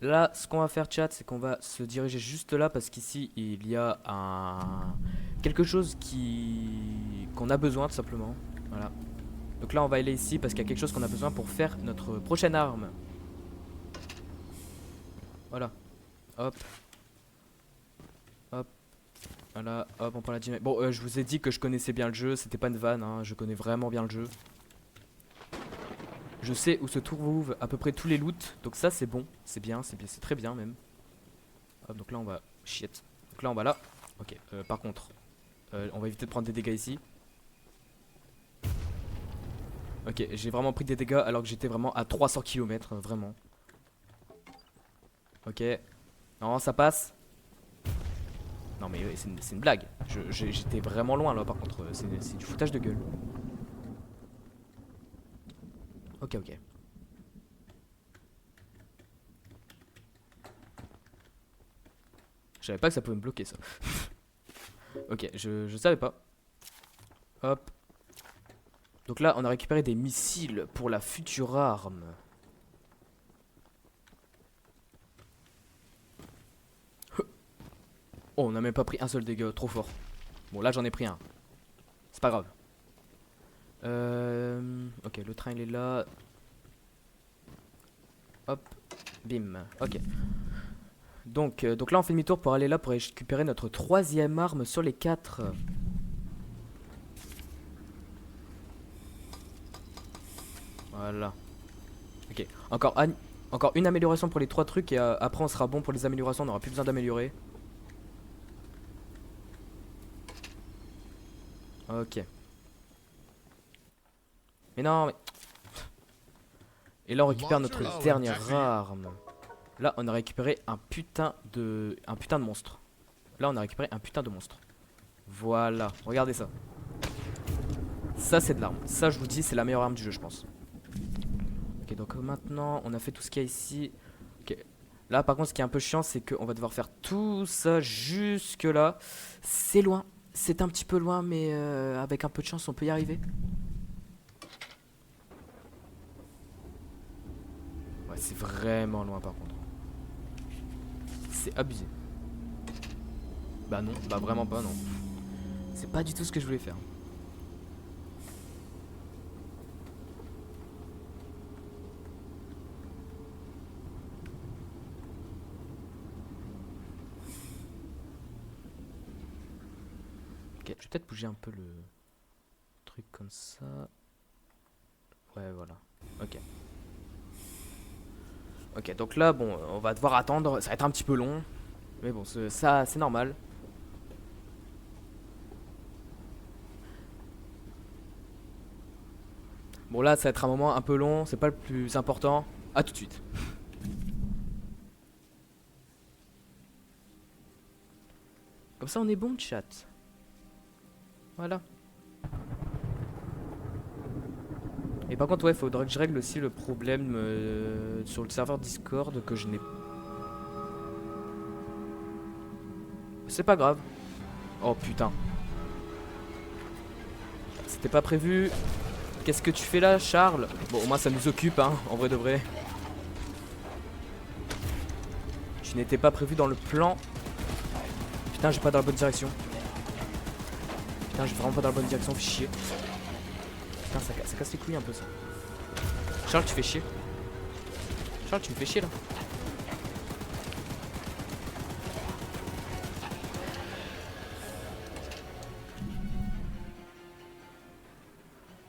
là, ce qu'on va faire, chat, c'est qu'on va se diriger juste là parce qu'ici, il y a quelque chose qu'on a besoin tout simplement. Voilà. Donc là, on va aller ici parce qu'il y a quelque chose qu'on a besoin pour faire notre prochaine arme. Voilà. Hop. Hop. Voilà. Hop, on prend la dynamite. Bon, je vous ai dit que je connaissais bien le jeu. C'était pas une vanne, hein. Je connais vraiment bien le jeu. Je sais où se trouvent à peu près tous les loots. Donc ça, c'est bon. C'est bien, c'est très bien même. Hop, donc là, on va... Shit. Donc là, on va là. Ok, par contre, on va éviter de prendre des dégâts ici. Ok, j'ai vraiment pris des dégâts alors que j'étais vraiment à 300 km, vraiment. Ok. Non, ça passe. Non mais c'est une blague. J'étais vraiment loin là par contre. C'est du foutage de gueule. Ok, ok. Je savais pas que ça pouvait me bloquer ça. Ok, je savais pas. Hop. Donc là, on a récupéré des missiles pour la future arme. Oh, on a même pas pris un seul dégât, trop fort. Bon, là j'en ai pris un. C'est pas grave. Ok, le train il est là. Hop, bim. Ok. Donc là on fait demi-tour pour aller là pour récupérer notre troisième arme sur les 4. Voilà. Ok. Encore une amélioration pour les 3 trucs et après on sera bon pour les améliorations. On n'aura plus besoin d'améliorer. Ok. Mais non, mais... Et là, on récupère notre dernière arme. Là, on a récupéré un putain de monstre. Là, on a récupéré un putain de monstre. Voilà, regardez ça. Ça, c'est de l'arme. Ça, je vous dis, c'est la meilleure arme du jeu, je pense. Ok, donc maintenant, on a fait tout ce qu'il y a ici. Ok. Là, par contre, ce qui est un peu chiant, c'est qu'on va devoir faire tout ça jusque là. C'est loin. C'est un petit peu loin, mais avec un peu de chance, on peut y arriver. Ouais, c'est vraiment loin, par contre. C'est abusé. Bah non, bah vraiment pas, non. C'est pas du tout ce que je voulais faire. Ok, je vais peut-être bouger un peu le truc comme ça. Ouais, voilà. Ok. Ok, donc là, bon, on va devoir attendre. Ça va être un petit peu long. Mais bon, ça, c'est normal. Bon, là, ça va être un moment un peu long. C'est pas le plus important. À tout de suite. Comme ça, on est bon, chat. Voilà. Et par contre, ouais, faudrait que je règle aussi le problème sur le serveur Discord que je n'ai. C'est pas grave. Oh putain. C'était pas prévu. Qu'est-ce que tu fais là, Charles? Bon, au moins ça nous occupe, hein, en vrai de vrai. Tu n'étais pas prévu dans le plan. Putain, j'ai pas dans la bonne direction. Putain, j'ai vraiment pas dans la bonne direction, fais chier. Putain, ça casse les couilles un peu ça. Charles, tu fais chier. Charles, tu me fais chier là.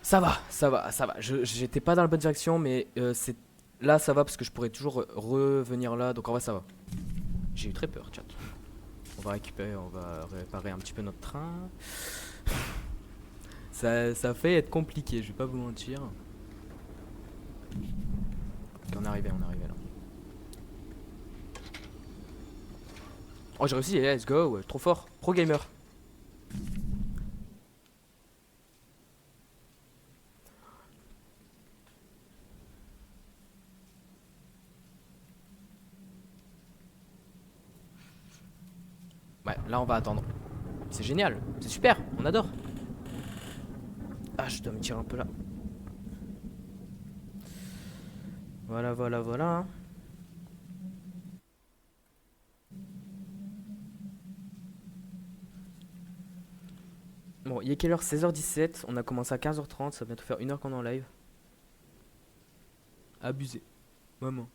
Ça va, ça va, ça va. J'étais pas dans la bonne direction, mais c'est là ça va parce que je pourrais toujours revenir là, donc en vrai ça va. J'ai eu très peur, chat. On va réparer un petit peu notre train. Ça fait être compliqué, je vais pas vous mentir. Ok, on est arrivé là. Oh, j'ai réussi, let's go, trop fort, pro gamer. Ouais, là on va attendre. C'est génial, c'est super, on adore. Ah, je dois me tirer un peu là. Voilà, voilà, voilà. Bon, il est quelle heure? 16h17, on a commencé à 15h30, ça va bientôt faire 1 heure qu'on est en live. Abusé. Vraiment.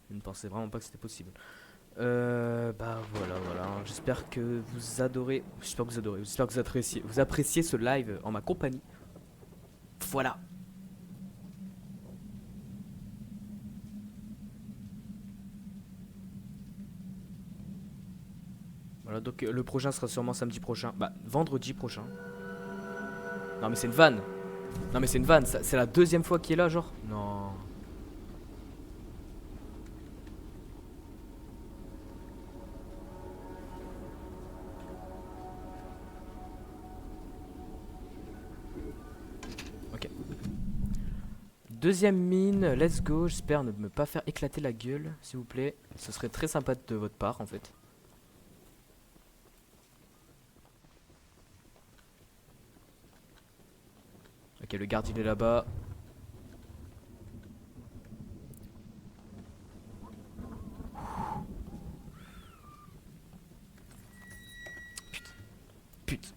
Je ne pensais vraiment pas que c'était possible. Bah voilà. J'espère que vous adorez. J'espère que vous adorez. J'espère que vous appréciez ce live en ma compagnie. Voilà. Voilà, donc le prochain sera sûrement samedi prochain. Bah, vendredi prochain. Non, mais c'est une vanne. Non, mais c'est une vanne. C'est la deuxième fois qu'il est là, genre. Non. Ok. Deuxième mine, let's go. J'espère ne me pas faire éclater la gueule, s'il vous plaît. Ce serait très sympa de votre part, en fait. Ok, le garde il est là-bas. Putain.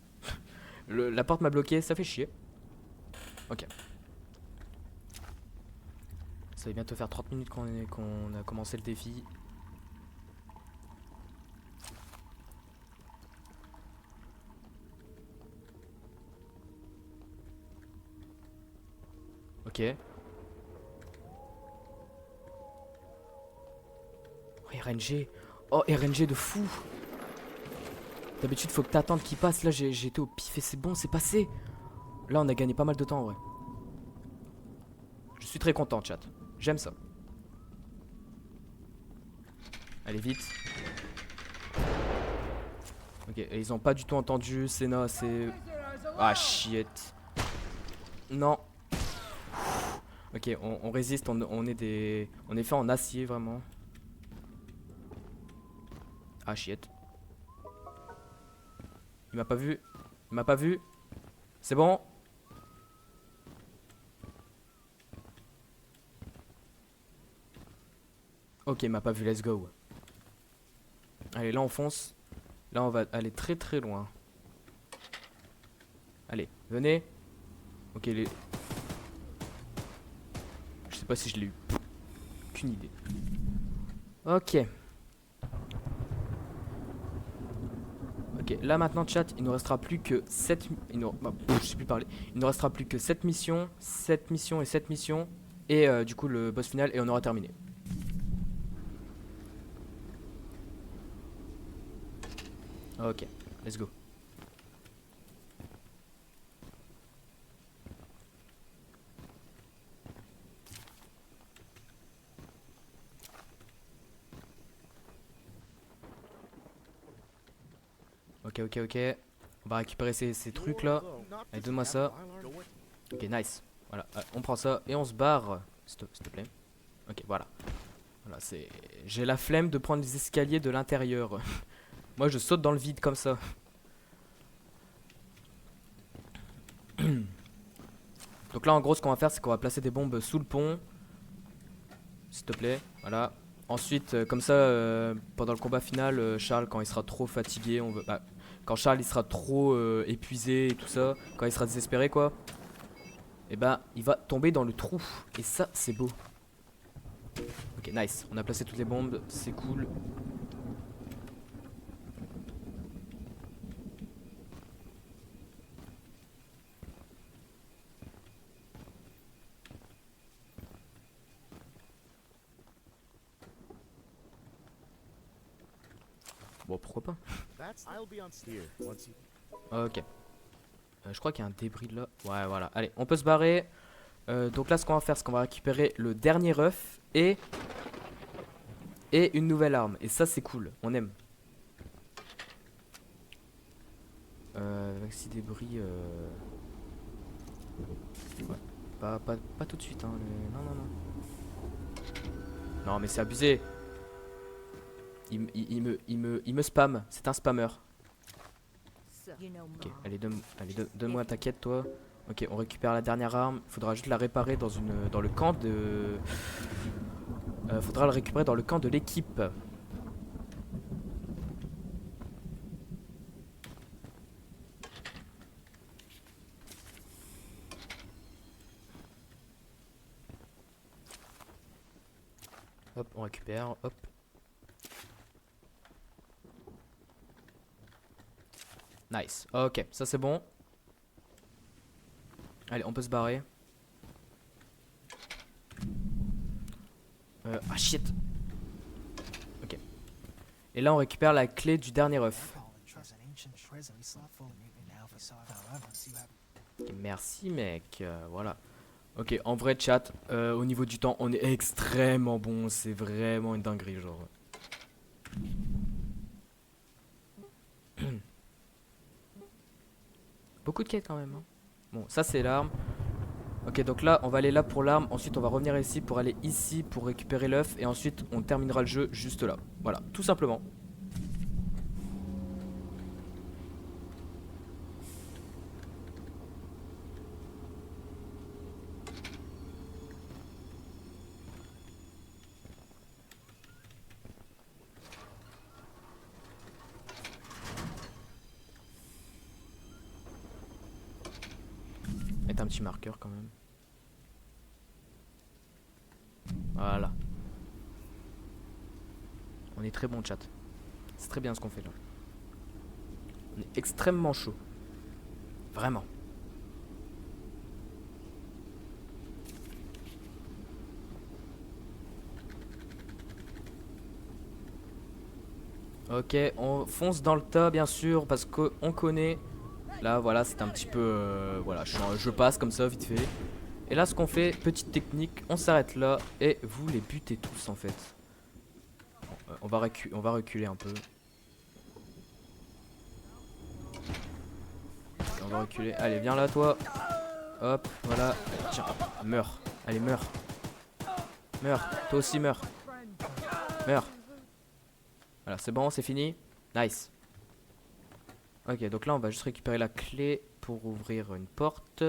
La porte m'a bloqué, ça fait chier. Ok. Ça va bientôt faire 30 minutes qu'on a commencé le défi. Ok. Oh, RNG. Oh, RNG de fou. D'habitude, faut que t'attendes qu'il passe. Là, j'ai été au pif et c'est bon, c'est passé. Là, on a gagné pas mal de temps en vrai. Je suis très content, chat. J'aime ça. Allez, vite. Ok, et ils ont pas du tout entendu. Senna, c'est... Ah, shit. Non. Ok, on résiste. On est des... On est fait en acier, vraiment. Ah, shit. Il m'a pas vu. Il m'a pas vu. C'est bon. Ok, il m'a pas vu. Let's go. Allez, là, on fonce. Là, on va aller très très loin. Allez, venez. Ok, les... Je sais pas si je l'ai eu. Aucune idée. Ok. Ok, là maintenant chat, il ne restera plus que 7... je sais plus parler. Il ne restera plus que 7 missions, 7 missions et 7 missions. Et du coup le boss final et on aura terminé. Ok, let's go. Ok, ok, ok. On va récupérer ces trucs là. Allez, donne-moi ça. Ok, nice. Voilà, on prend ça et on se barre. S'il te plaît. Ok, voilà. Voilà, c'est... J'ai la flemme de prendre les escaliers de l'intérieur. Moi, je saute dans le vide comme ça. Donc là, en gros, ce qu'on va faire, c'est qu'on va placer des bombes sous le pont. S'il te plaît, voilà. Ensuite, comme ça, pendant le combat final, Charles, quand il sera trop fatigué, quand Charles il sera trop épuisé et tout ça, quand il sera désespéré, quoi, et ben, il va tomber dans le trou. Et ça, c'est beau. Ok, nice. On a placé toutes les bombes, c'est cool. Bon, pourquoi pas. Ok. Je crois qu'il y a un débris là. Ouais, voilà. Allez, on peut se barrer. Donc là, ce qu'on va faire, c'est qu'on va récupérer le dernier œuf et une nouvelle arme. Et ça, c'est cool. On aime. Maxi débris. Ouais. Pas tout de suite. Hein, Non, non, non. Non, mais c'est abusé. Il me spam. C'est un spammer. Ok, allez, donne-moi ta quête, toi. Ok, on récupère la dernière arme. Faudra juste la réparer dans le camp de... faudra le récupérer dans le camp de l'équipe. Hop, on récupère. Hop. Nice. Ok, ça c'est bon. Allez, on peut se barrer. Ah shit. Ok. Et là, on récupère la clé du dernier œuf. Ok, merci, mec. Voilà. Ok, en vrai, chat, au niveau du temps, on est extrêmement bon. C'est vraiment une dinguerie, genre. Beaucoup de quêtes quand même. Hein. Bon, ça c'est l'arme. Ok, donc là, on va aller là pour l'arme. Ensuite, on va revenir ici pour aller ici pour récupérer l'œuf. Et ensuite, on terminera le jeu juste là. Voilà, tout simplement. Mettre un petit marqueur quand même. Voilà. On est très bon, chat. C'est très bien ce qu'on fait là. On est extrêmement chaud. Vraiment. Ok, on fonce dans le tas bien sûr parce qu'on connaît. Là, voilà, c'est un petit peu... voilà, je passe comme ça, vite fait. Et là, ce qu'on fait, petite technique, on s'arrête là et vous les butez tous, en fait. Bon, on va reculer un peu. On va reculer. Allez, viens là, toi. Hop, voilà. Tiens, meurs. Allez, meurs. Meurs. Toi aussi, meurs. Meurs. Voilà, c'est bon, c'est fini. Nice. Ok, donc là, on va juste récupérer la clé pour ouvrir une porte.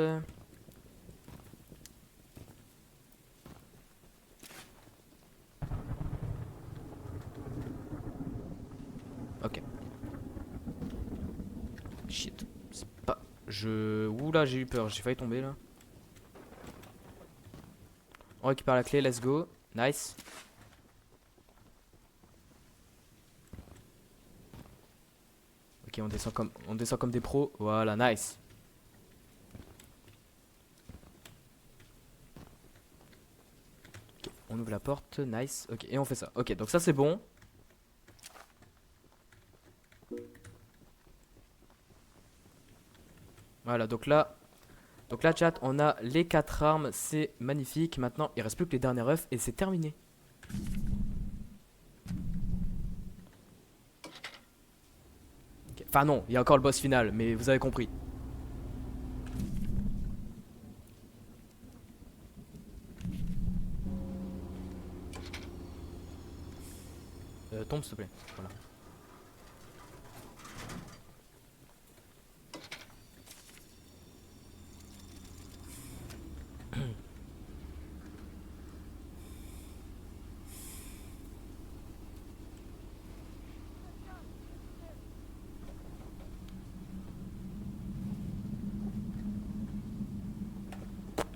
Ok. Shit. C'est pas... Oula, j'ai eu peur. J'ai failli tomber, là. On récupère la clé, let's go. Nice. Ok, on descend comme des pros. Voilà, nice. Ok, on ouvre la porte, nice. Ok, et on fait ça. Ok, donc ça c'est bon. Voilà, donc là, chat, on a les 4 armes, c'est magnifique. Maintenant, il reste plus que les derniers œufs et c'est terminé. Ok. Enfin non, il y a encore le boss final, mais vous avez compris. Tombe s'il te plaît. Voilà.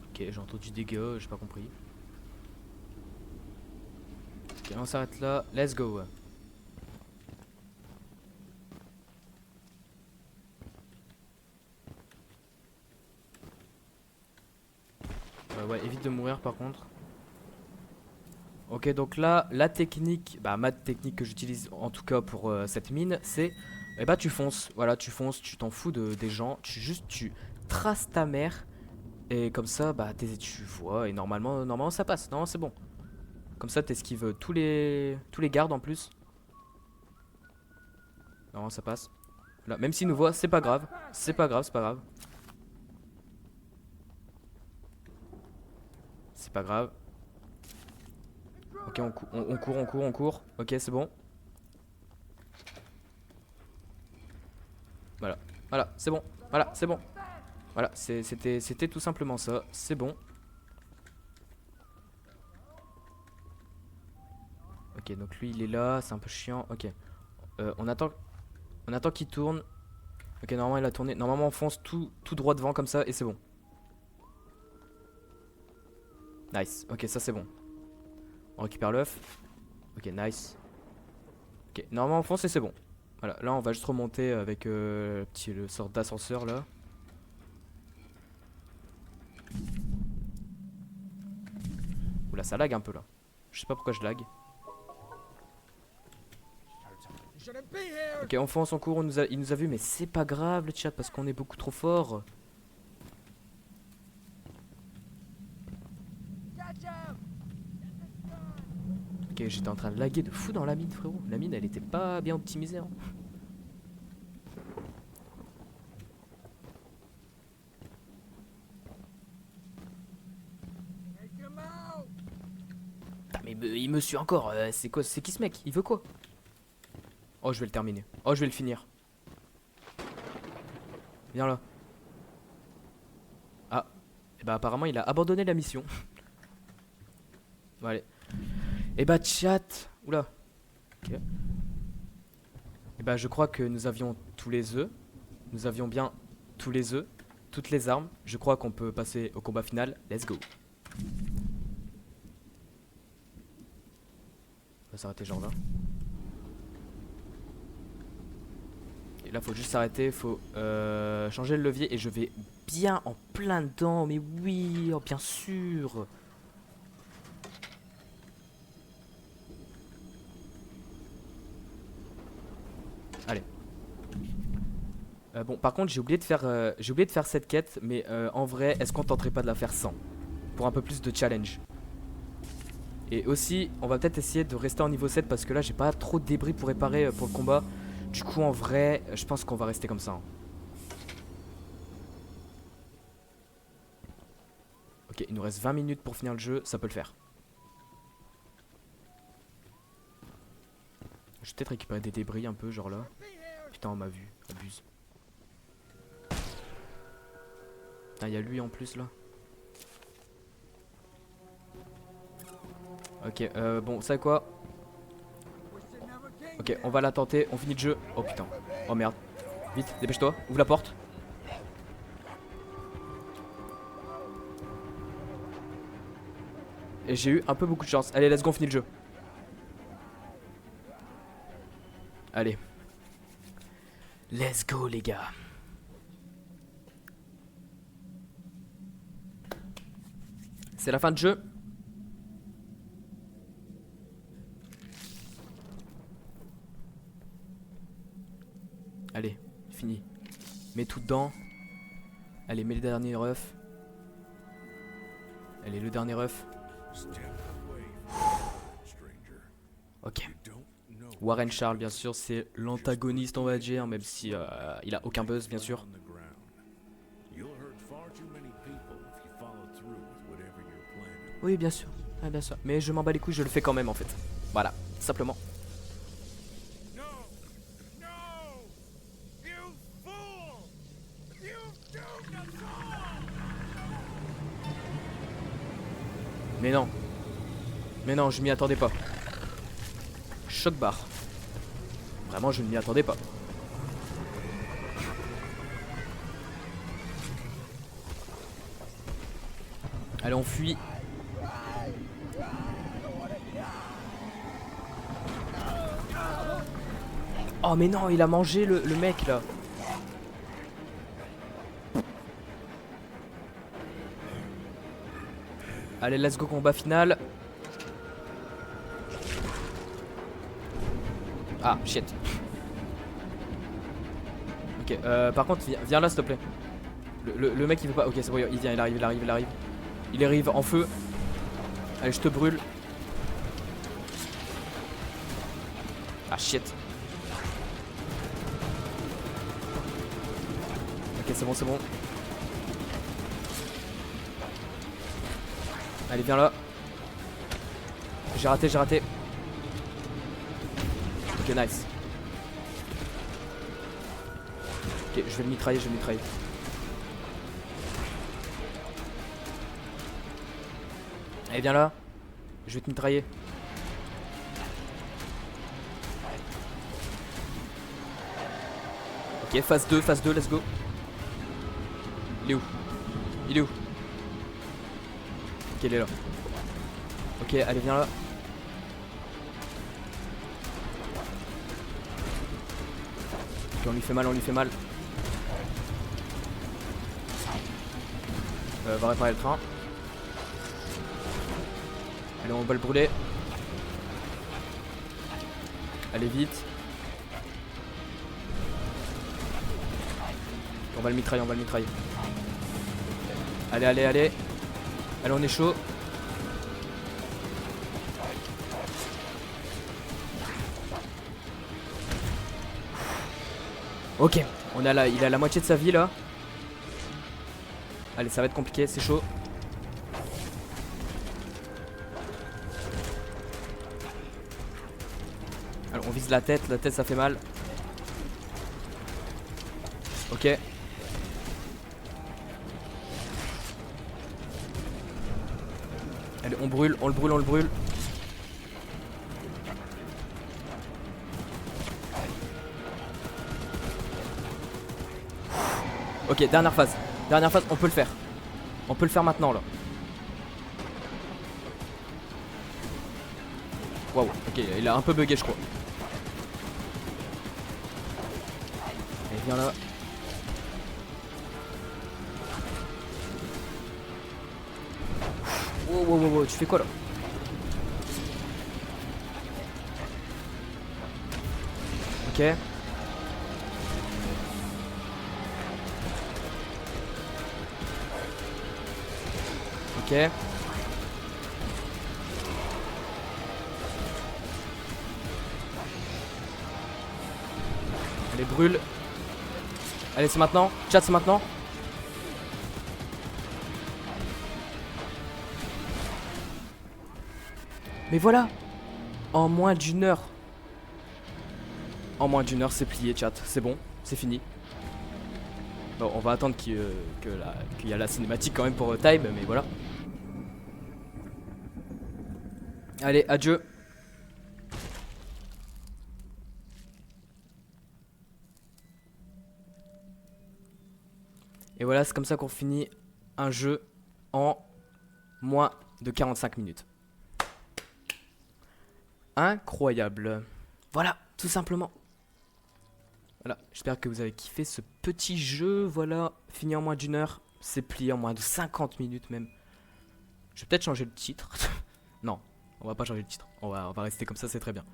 Ok, j'ai entendu dégâts, j'ai pas compris. Ok, on s'arrête là, let's go. Ouais, évite de mourir par contre. Ok, donc là, la technique, bah ma technique que j'utilise en tout cas pour cette mine, c'est, eh bah tu fonces, voilà, tu fonces, tu t'en fous des gens, tu traces ta mère, et comme ça, bah tu vois, et normalement ça passe, non, c'est bon. Comme ça, t'esquives tous les gardes en plus. Non, ça passe. Là, même s'ils nous voient, c'est pas grave, c'est pas grave, c'est pas grave. C'est pas grave. Ok, on court, ok, c'est bon. Voilà, voilà, c'est bon, voilà, c'est bon. Voilà, c'était tout simplement ça, c'est bon. Ok, donc lui il est là, c'est un peu chiant. Ok, on attend qu'il tourne. Ok, normalement il a tourné. Normalement on fonce tout droit devant comme ça et c'est bon. Nice, ok, ça c'est bon. On récupère l'œuf. Ok, nice. Ok, normalement on fonce et c'est bon. Voilà, là on va juste remonter avec le sort d'ascenseur là. Oula, ça lag un peu là. Je sais pas pourquoi je lag. Ok, on fonce, on court, il nous a vu, mais c'est pas grave le chat parce qu'on est beaucoup trop fort. Ok, j'étais en train de laguer de fou dans la mine, frérot. La mine, elle était pas bien optimisée. Hein. Putain, mais il me suit encore. C'est quoi? C'est qui ce mec? Il veut quoi? Oh, je vais le terminer. Oh, je vais le finir. Viens là. Ah. Et bah, apparemment, il a abandonné la mission. Bon, allez. Et bah, chat. Oula. Ok. Et bah, je crois que nous avions tous les œufs. Nous avions bien tous les œufs. Toutes les armes. Je crois qu'on peut passer au combat final. Let's go. On va s'arrêter genre là. Et là, faut juste s'arrêter. Faut changer le levier. Et je vais bien en plein dedans. Mais oui, oh, bien sûr. Allez. Bon, par contre, j'ai oublié de faire cette quête, mais en vrai, est-ce qu'on tenterait pas de la faire sans? Pour un peu plus de challenge. Et aussi, on va peut-être essayer de rester en niveau 7 parce que là, j'ai pas trop de débris pour réparer pour le combat. Du coup, en vrai, je pense qu'on va rester comme ça. Hein. Ok, il nous reste 20 minutes pour finir le jeu, ça peut le faire. Je vais peut-être récupérer des débris un peu, genre là. Putain, on m'a vu, abuse. Ah, il y a lui en plus là. Ok, bon, vous savez quoi? Ok, on va la tenter, on finit le jeu. Oh putain, oh merde. Vite, dépêche-toi, ouvre la porte. Et j'ai eu un peu beaucoup de chance. Allez, let's go, on finit le jeu. Allez. Let's go, les gars. C'est la fin de jeu. Allez, fini. Mets tout dedans. Allez, mets le dernier ref. Allez, le dernier ref. Ok. Warren Charles, bien sûr, c'est l'antagoniste, on va dire, même si il a aucun buzz, bien sûr. Oui, bien sûr. Ah, bien sûr. Mais je m'en bats les couilles, je le fais quand même, en fait. Voilà, simplement. Mais non. Mais non, je m'y attendais pas. Choc barre. Vraiment, je ne m'y attendais pas. Allez, on fuit. Oh mais non, il a mangé le mec là. Allez, let's go, combat final. Ah, shit. Ok, par contre, viens là, s'il te plaît. Le mec, il veut pas. Ok, c'est bon, il vient, il arrive, il arrive, il arrive. Il arrive en feu. Allez, je te brûle. Ah, shit. Ok, c'est bon, c'est bon. Allez, viens là. J'ai raté, j'ai raté. Ok, nice. Ok, je vais le mitrailler, je vais le mitrailler. Allez, viens là. Je vais te mitrailler. Ok, phase 2, let's go. Il est où? Il est où? Ok, il est là. Ok, allez, viens là. Ok, on lui fait mal, on lui fait mal. Va réparer le train. Allez, on va le brûler. Allez, vite. On va le mitrailler, on va le mitrailler. Allez, allez, allez. Allez, on est chaud. Ok, on a là, il a la moitié de sa vie là. Allez, ça va être compliqué, c'est chaud. Alors on vise la tête ça fait mal. Ok. Allez, on brûle, on le brûle, on le brûle. Ok, dernière phase. Dernière phase, on peut le faire. On peut le faire maintenant là. Waouh, ok, il a un peu bugué je crois. Allez, viens là. Wow, wow, wow, wow, tu fais quoi là? Ok. Ok. Allez, brûle. Allez, c'est maintenant. Chat, c'est maintenant. Mais voilà. En moins d'une heure. En moins d'une heure, c'est plié, chat. C'est bon. C'est fini. Bon, on va attendre qu'il y a la cinématique quand même pour Time, mais voilà. Allez, adieu. Et voilà, c'est comme ça qu'on finit un jeu en moins de 45 minutes. Incroyable. Voilà, tout simplement. Voilà, j'espère que vous avez kiffé ce petit jeu. Voilà, fini en moins d'une heure. C'est plié en moins de 50 minutes même. Je vais peut-être changer le titre. Non, on va pas changer le titre. On va rester comme ça, c'est très bien.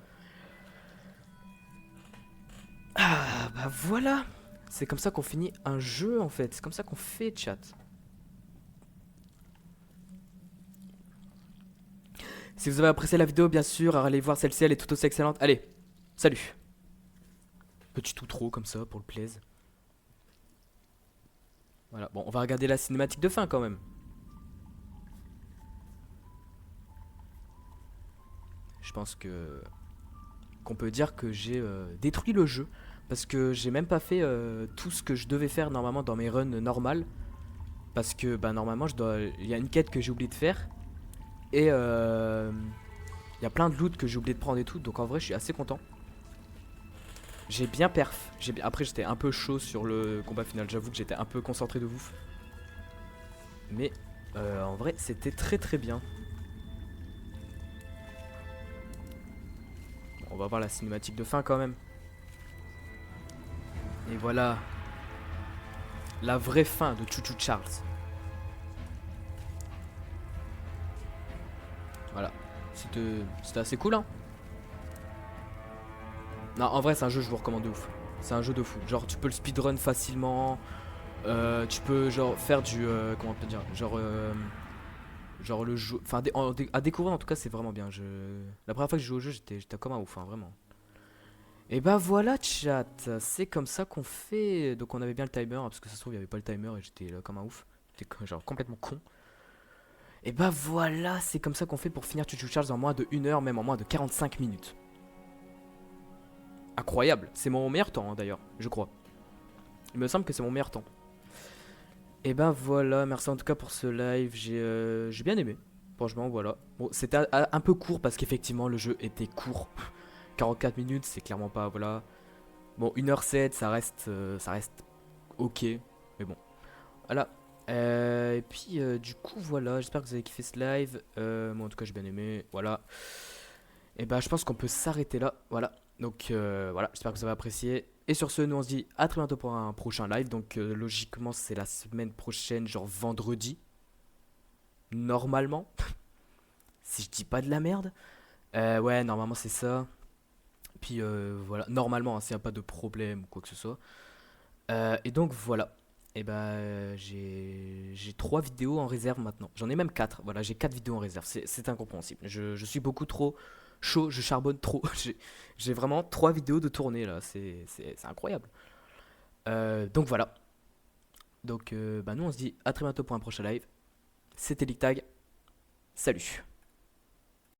Ah, bah voilà. C'est comme ça qu'on finit un jeu en fait. C'est comme ça qu'on fait, chat. Si vous avez apprécié la vidéo, bien sûr, allez voir celle-ci, elle est tout aussi excellente. Allez, salut. Petit outro comme ça pour le plaise. Voilà, bon, on va regarder la cinématique de fin quand même. Je pense que qu'on peut dire que j'ai détruit le jeu parce que j'ai même pas fait tout ce que je devais faire normalement dans mes runs normales parce que bah normalement il y a une quête que j'ai oublié de faire et il y a plein de loot que j'ai oublié de prendre et tout, donc en vrai je suis assez content. J'ai bien perf. Après j'étais un peu chaud sur le combat final, j'avoue que j'étais un peu concentré de ouf. Mais en vrai c'était très très bien. Bon, on va voir la cinématique de fin quand même. Et voilà. La vraie fin de Choo Choo Charles. Voilà. C'était assez cool hein. Non en vrai c'est un jeu que je vous recommande de ouf. C'est un jeu de fou. Genre tu peux le speedrun facilement. Tu peux genre faire du comment on peut dire, genre le jeu, enfin à découvrir en tout cas c'est vraiment bien. La première fois que j'ai joué au jeu j'étais comme un ouf hein, vraiment. Et bah voilà chat, c'est comme ça qu'on fait. Donc on avait bien le timer hein, parce que ça se trouve il y avait pas le timer et j'étais là comme un ouf. J'étais genre complètement con. Et bah voilà, c'est comme ça qu'on fait pour finir Choo Charles en moins de 1 heure, même en moins de 45 minutes. Incroyable, c'est mon meilleur temps hein, d'ailleurs, je crois. Il me semble que c'est mon meilleur temps. Et ben voilà, merci en tout cas pour ce live, j'ai bien aimé. Franchement, voilà. Bon, c'était un peu court parce qu'effectivement le jeu était court. 44 minutes, c'est clairement pas, voilà. Bon, 1h07, ça reste ok, mais bon. Voilà. Et puis, du coup, voilà, j'espère que vous avez kiffé ce live. Moi, en tout cas, j'ai bien aimé, voilà. Et ben, je pense qu'on peut s'arrêter là, voilà. Donc, voilà, j'espère que vous avez apprécié. Et sur ce, nous on se dit à très bientôt pour un prochain live. Donc logiquement c'est la semaine prochaine, genre vendredi. Normalement. Si je dis pas de la merde. Ouais, normalement c'est ça. Puis voilà, normalement, hein, s'il n'y a pas de problème ou quoi que ce soit. Et donc voilà. Et ben j'ai 3 vidéos en réserve maintenant. J'en ai même 4. Voilà, j'ai 4 vidéos en réserve. C'est incompréhensible. Je suis beaucoup trop chaud, je charbonne trop. J'ai vraiment 3 vidéos de tournée là. C'est incroyable. Donc voilà. Donc bah nous on se dit à très bientôt pour un prochain live. C'était LeakTag. Salut.